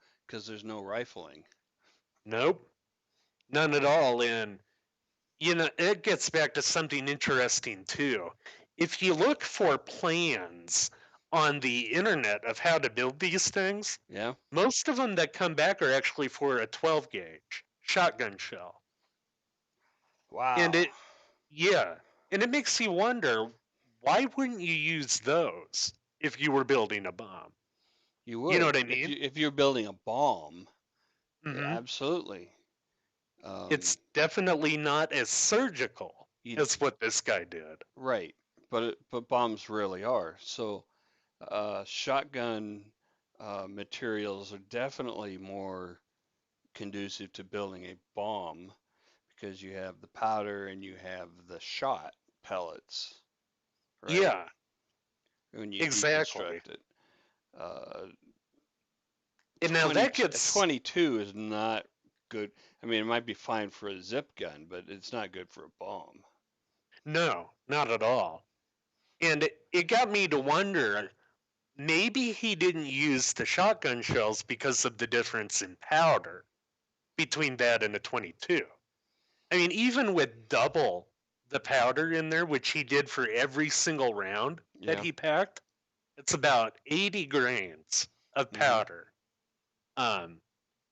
there's no rifling. nope, none at all. And it gets back to something interesting too. If you look for plans on the internet of how to build these things, Yeah. most of them that come back are actually for a 12 gauge shotgun shell. And Wow. yeah, and it makes you wonder, why wouldn't you use those if you were building a bomb? You You know would what I mean? if you're building a bomb. Yeah, Hmm. absolutely. It's Um, definitely not as surgical you as what this guy did. right, but bombs really are. So shotgun materials are definitely more conducive to building a bomb because you have the powder and you have the shot pellets, right? Yeah, When you exactly. deconstruct it. Uh, And now that a gets 22 is not good. I mean, it might be fine for a zip gun, but it's not good for a bomb. no, not at all. And it got me to wonder, maybe he didn't use the shotgun shells because of the difference in powder between that and a 22. I mean, even with double the powder in there, which he did for every single round that Yeah. he packed, it's about 80 grains of Hmm. powder Um,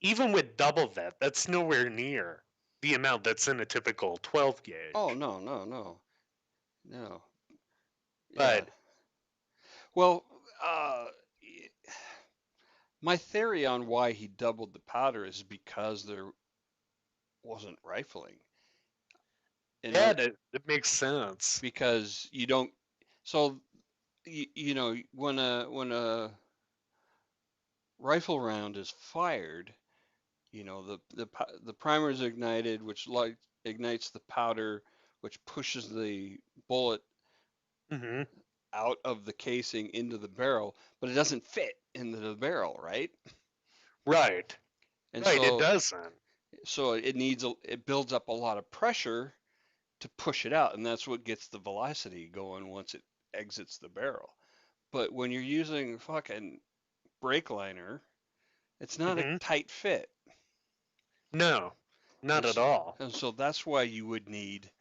Even with double that, that's nowhere near the amount that's in a typical 12 Oh gauge. no, no, no, no. Yeah. But Well, my theory on why he doubled the powder is because there wasn't rifling. In yeah, other, that makes sense. because you don't. So when a rifle round is fired, the primer is ignited, which ignites the powder, which pushes the bullet Hmm. out of the casing into the barrel, but it doesn't fit into the barrel, right? Right. And Right. It so doesn't. it builds up a lot of pressure to push it out, and that's what gets the velocity going once it exits the barrel. But when you're using fucking brake liner, it's not a Hmm. tight fit. No, And not at so, all. and so that's why you would need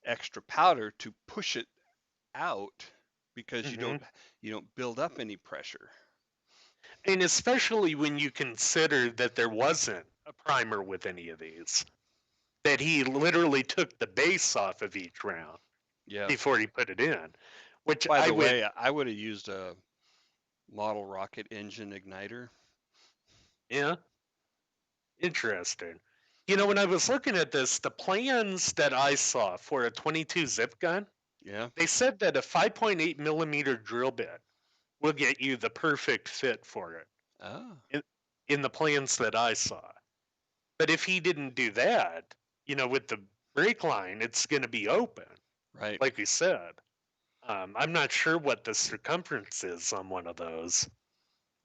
extra powder to push it out, because you Hmm. don't you don't build up any pressure. And especially when you consider that there wasn't a primer with any of these, that he literally took the base off of each round Yeah. before he put it in, which By I the would, way, I would have used a model rocket engine igniter. yeah, interesting. You know, when I was looking at this, the plans that I saw for a 22 zip gun, Yeah. they said that a 5.8 millimeter drill bit will get you the perfect fit for it Oh, in, in the plans that I saw. But if he didn't do that, with the brake line, it's going to be open, right. like we said. I'm not sure what the circumference is on one of those.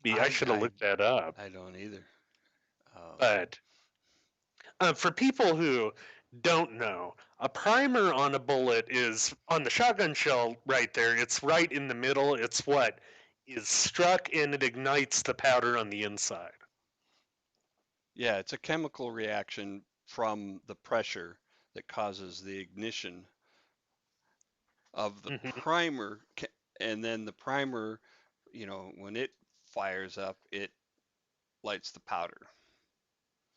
I I should have I looked that up. I don't either. But for people who don't know, a primer on a bullet is on the shotgun shell right there. It's right in the middle. It's what is struck and it ignites the powder on the inside. Yeah, it's a chemical reaction from the pressure that causes the ignition of the Hmm. primer, and then the primer, when it fires up, it lights the powder.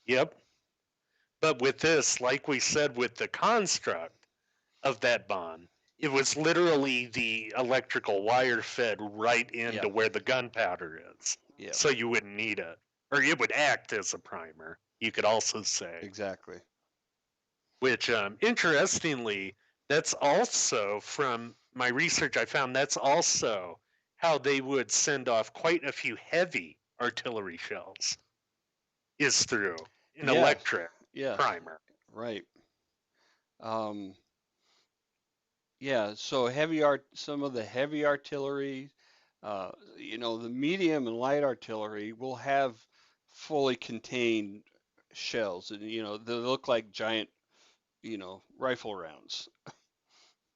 Yep. But with this, like we said, with the construct of that bomb, it was literally the electrical wire fed right into Yep, where the gunpowder is. yep, So you wouldn't need it. Or it would act as a primer, you could also say. exactly. Which, interestingly, that's also from my research, I found that's also how they would send off quite a few heavy artillery shells, is through an Yes, electric yes, primer. right. Um, yeah, so some of the heavy artillery, the medium and light artillery will have fully contained shells, and they look like giant, rifle rounds.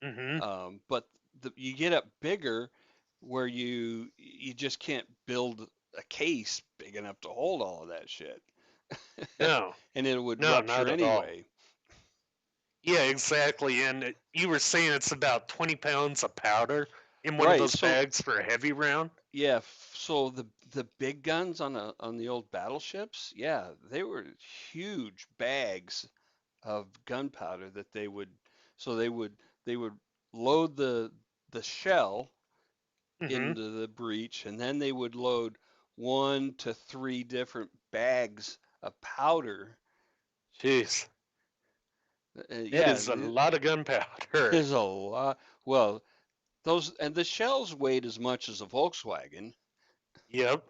Hmm. But you get up bigger, where you just can't build a case big enough to hold all of that shit, No, and it would no, rupture not at all. anyway. Yeah, exactly. And you were saying it's about 20 pounds of powder in one of Right. those So bags for a heavy round. yeah, so the big guns on the old battleships, yeah, they were huge bags of gunpowder that so they would load the shell Hmm. into the breech, and then they would load 1 to 3 different bags of powder. Jeez, that Yeah, is a lot of gunpowder. there's a lot. Well, the shells weighed as much as a Volkswagen, Yep,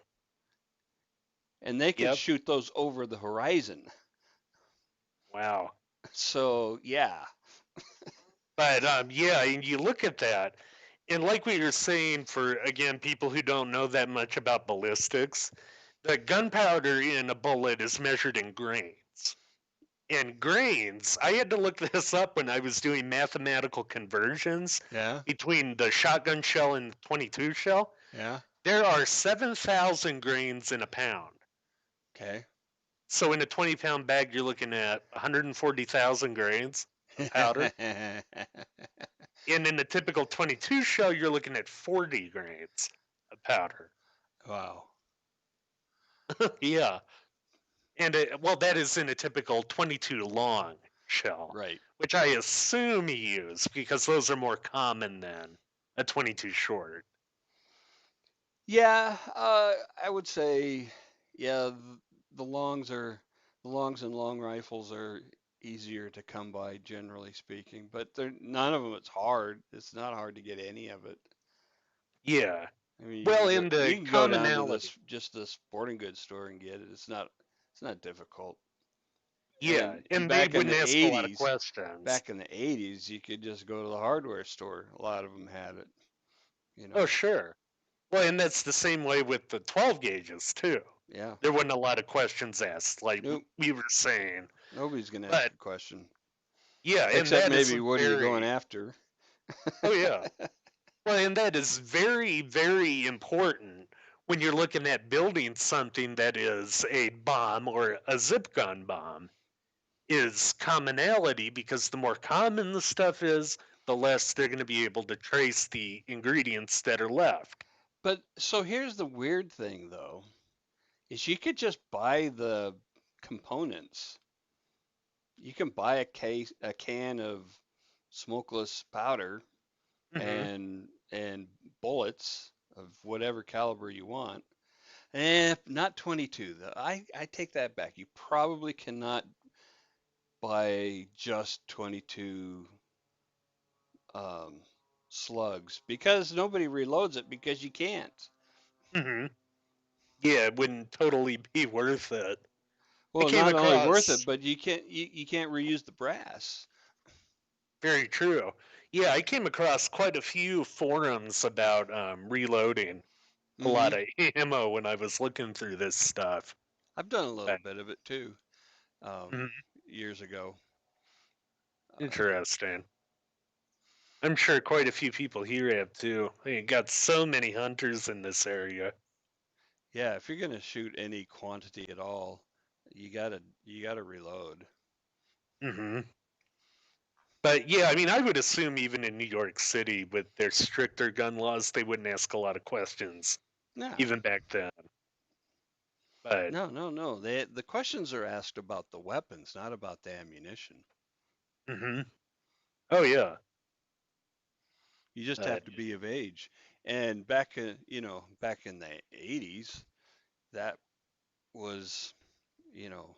and they could yep. shoot those over the horizon. Wow. So yeah, But yeah, and you look at that, and like we were saying, for again people who don't know that much about ballistics, the gunpowder in a bullet is measured in grains. And grains, I had to look this up when I was doing mathematical conversions yeah, between the shotgun shell and the 22 shell. yeah. There are 7,000 grains in a pound. Okay. So in a 20-pound bag, you're looking at 140,000 grains of powder. And in a typical 22 shell, you're looking at 40 grains of powder. Wow. Yeah. And well, that is in a typical 22 long shell, Right. which I assume he used because those are more common than a 22 short. Yeah, I would say, yeah, the longs are the longs and long rifles are easier to come by, generally speaking, but they're none of them. It's hard. It's not hard to get any of it. Yeah. I mean, Well, in you the can go down to commonality. this just the sporting goods store and get it. It's not difficult. Yeah. And And they back in wouldn't the ask a lot of 80s, questions. back in the 80s, you could just go to the hardware store. A lot of them had it, you Oh, know. sure. Well, and that's the same way with the 12 gauges, too. Yeah. There wasn't a lot of questions asked, like Nope. we were saying. Nobody's gonna ask But a question. yeah, and Except that is maybe what are you going very, after? oh, yeah. Well, and that is very, very important when you're looking at building something that is a bomb or a zip gun bomb, is commonality, because the more common the stuff is, the less they're going to be able to trace the ingredients that are left. But so here's the weird thing though, is you could just buy the components. You can buy a can of smokeless powder Hmm. and bullets of whatever caliber you want. Eh, not 22 though. I take that back. You probably cannot buy just 22 um, slugs because nobody reloads it because you can't. Hmm. Yeah, it wouldn't totally be worth it. I Well, came not only worth it, across, but you can't reuse the brass. very true. Yeah, I came across quite a few forums about reloading a Hmm. lot of ammo when I was looking through this stuff. I've done a little But, bit of it too, um, mhm, years ago. interesting. I'm sure quite a few people here have too. We got so many hunters in this area. Yeah, if you're gonna shoot any quantity at all, you gotta reload. Hmm. But yeah, I mean, I would assume even in New York City, with their stricter gun laws, they wouldn't ask a lot of questions, No, even back then. But no. The questions are asked about the weapons, not about the ammunition. hmm, oh yeah, You just but have to be of age. And back in, back in the 80s, that was, you know,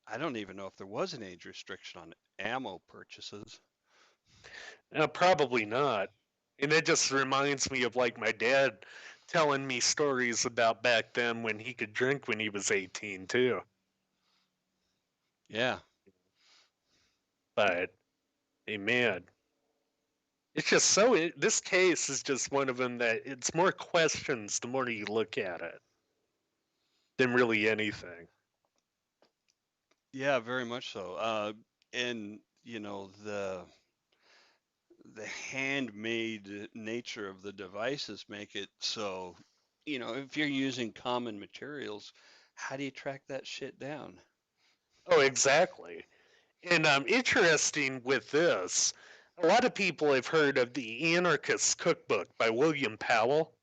I don't even know if there was an age restriction on ammo purchases. probably not. And it just reminds me of like my dad telling me stories about back then when he could drink when he was 18 too. Yeah, But hey, man, it's just so. This case is just one of them that it's more questions the more you look at it than really anything. yeah, very much so. And the handmade nature of the devices make it so, if you're using common materials, how do you track that shit down? Oh, exactly. And interesting with this, a lot of people have heard of the Anarchist Cookbook by William Powell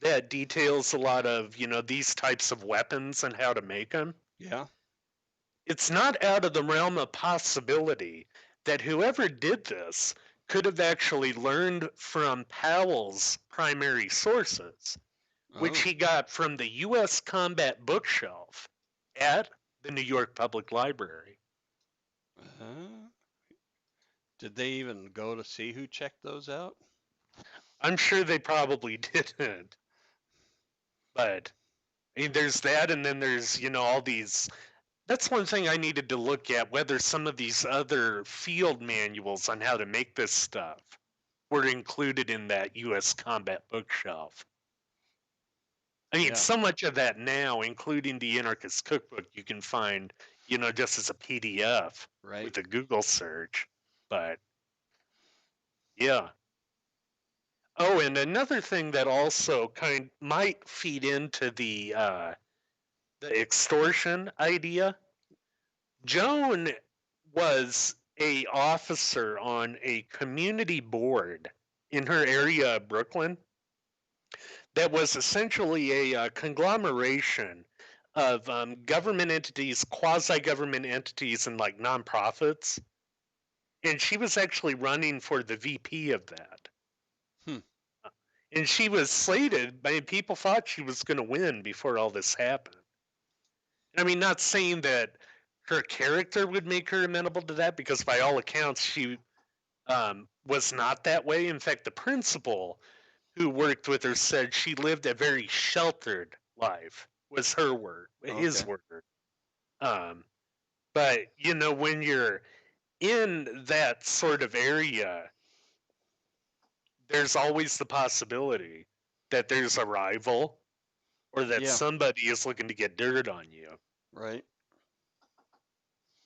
that details a lot of these types of weapons and how to make them. Yeah. It's not out of the realm of possibility that whoever did this could have actually learned from Powell's primary sources, which Oh. he got from the U.S. Combat Bookshelf at the New York Public Library. Uh, did they even go to see who checked those out? I'm sure they probably didn't, but I mean, there's that, and then there's all these. That's one thing I needed to look at, whether some of these other field manuals on how to make this stuff were included in that U.S. Combat Bookshelf. I mean, Yeah. so much of that now, including the Anarchist Cookbook, you can find, just as a PDF Right. with a Google search. But yeah. Oh, and another thing that also kind might feed into the extortion idea. Joan was a officer on a community board in her area of Brooklyn, that was essentially a conglomeration of government entities, quasi government entities, and like nonprofits. And she was actually running for the VP of that. Hmm. And she was slated, I mean, people thought she was going to win before all this happened. I mean, not saying that her character would make her amenable to that, because by all accounts, she was not that way. In fact, the principal who worked with her said she lived a very sheltered life, was her word, his Okay. word. Um, but, you know, when you're in that sort of area, there's always the possibility that there's a rival or that Yeah. somebody is looking to get dirt on you. Right.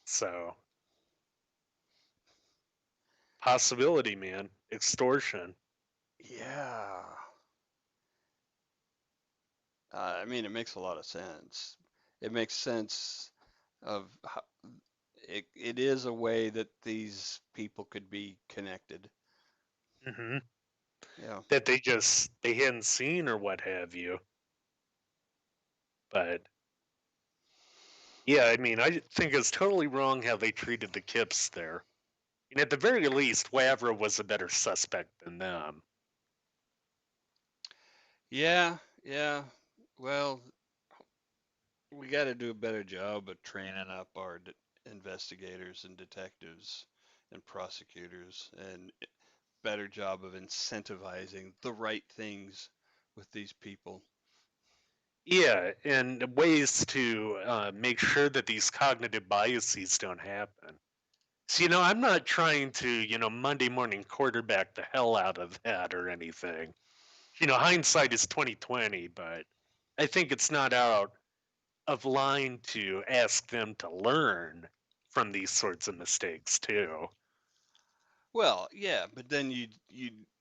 So, possibility, man. Extortion. Yeah. I mean, it makes a lot of sense. It makes sense of how it is a way that these people could be connected. Hmm. Yeah. That they hadn't seen or what have you. But yeah, I mean, I think it's totally wrong how they treated the Kips there. And at the very least, Wavra was a better suspect than them. Yeah. Yeah. Well, we got to do a better job of training up our investigators and detectives and prosecutors, and better job of incentivizing the right things with these people. Yeah, and ways to make sure that these cognitive biases don't happen. So, you know, I'm not trying to, you know, Monday morning quarterback the hell out of that or anything. You know, hindsight is 2020, but I think it's not out of line to ask them to learn from these sorts of mistakes too. Well, yeah, but then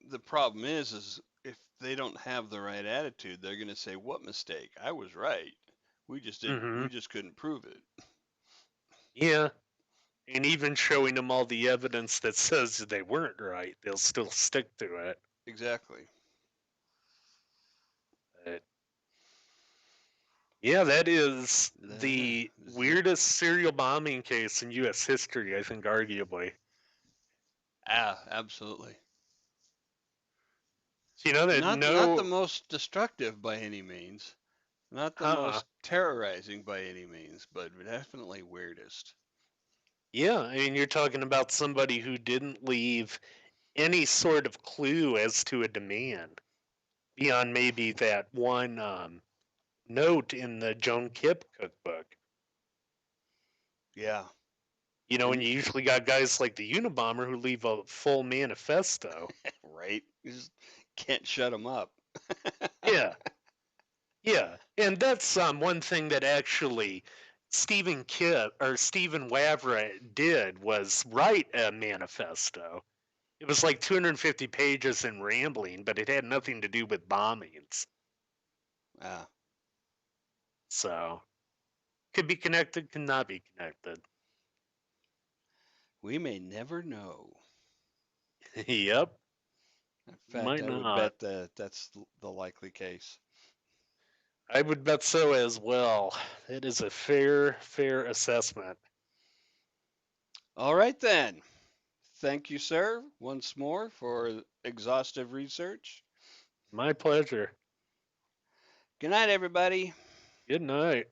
the problem is if they don't have the right attitude, they're going to say, "What mistake? I was right. Hmm. We just couldn't prove it." Yeah, and even showing them all the evidence that says they weren't right, they'll still stick to it. Exactly. But yeah, that is That the is it. weirdest serial bombing case in U.S. history, I think, arguably. Ah, absolutely. So, you know that Not the no, most destructive by any means, not the huh? most terrorizing by any means, but definitely weirdest. Yeah, I mean, you're talking about somebody who didn't leave any sort of clue as to a demand beyond maybe that one note in the Joan Kipp cookbook. Yeah. You know, and And you usually got guys like the Unabomber who leave a full manifesto. right, you just can't shut them up. Yeah, yeah, and that's one thing that actually Stephen Kipp or Stephen Wavra did was write a manifesto. It was like 250 pages and rambling, but it had nothing to do with bombings. Ah, So could be connected, could not be connected. we may never know. Yep, In fact, might I would not. bet that that's the likely case. I would bet so as well. It is a fair assessment. All right, then. Thank you, sir, once more for exhaustive research. My pleasure. Good night, everybody. Good night.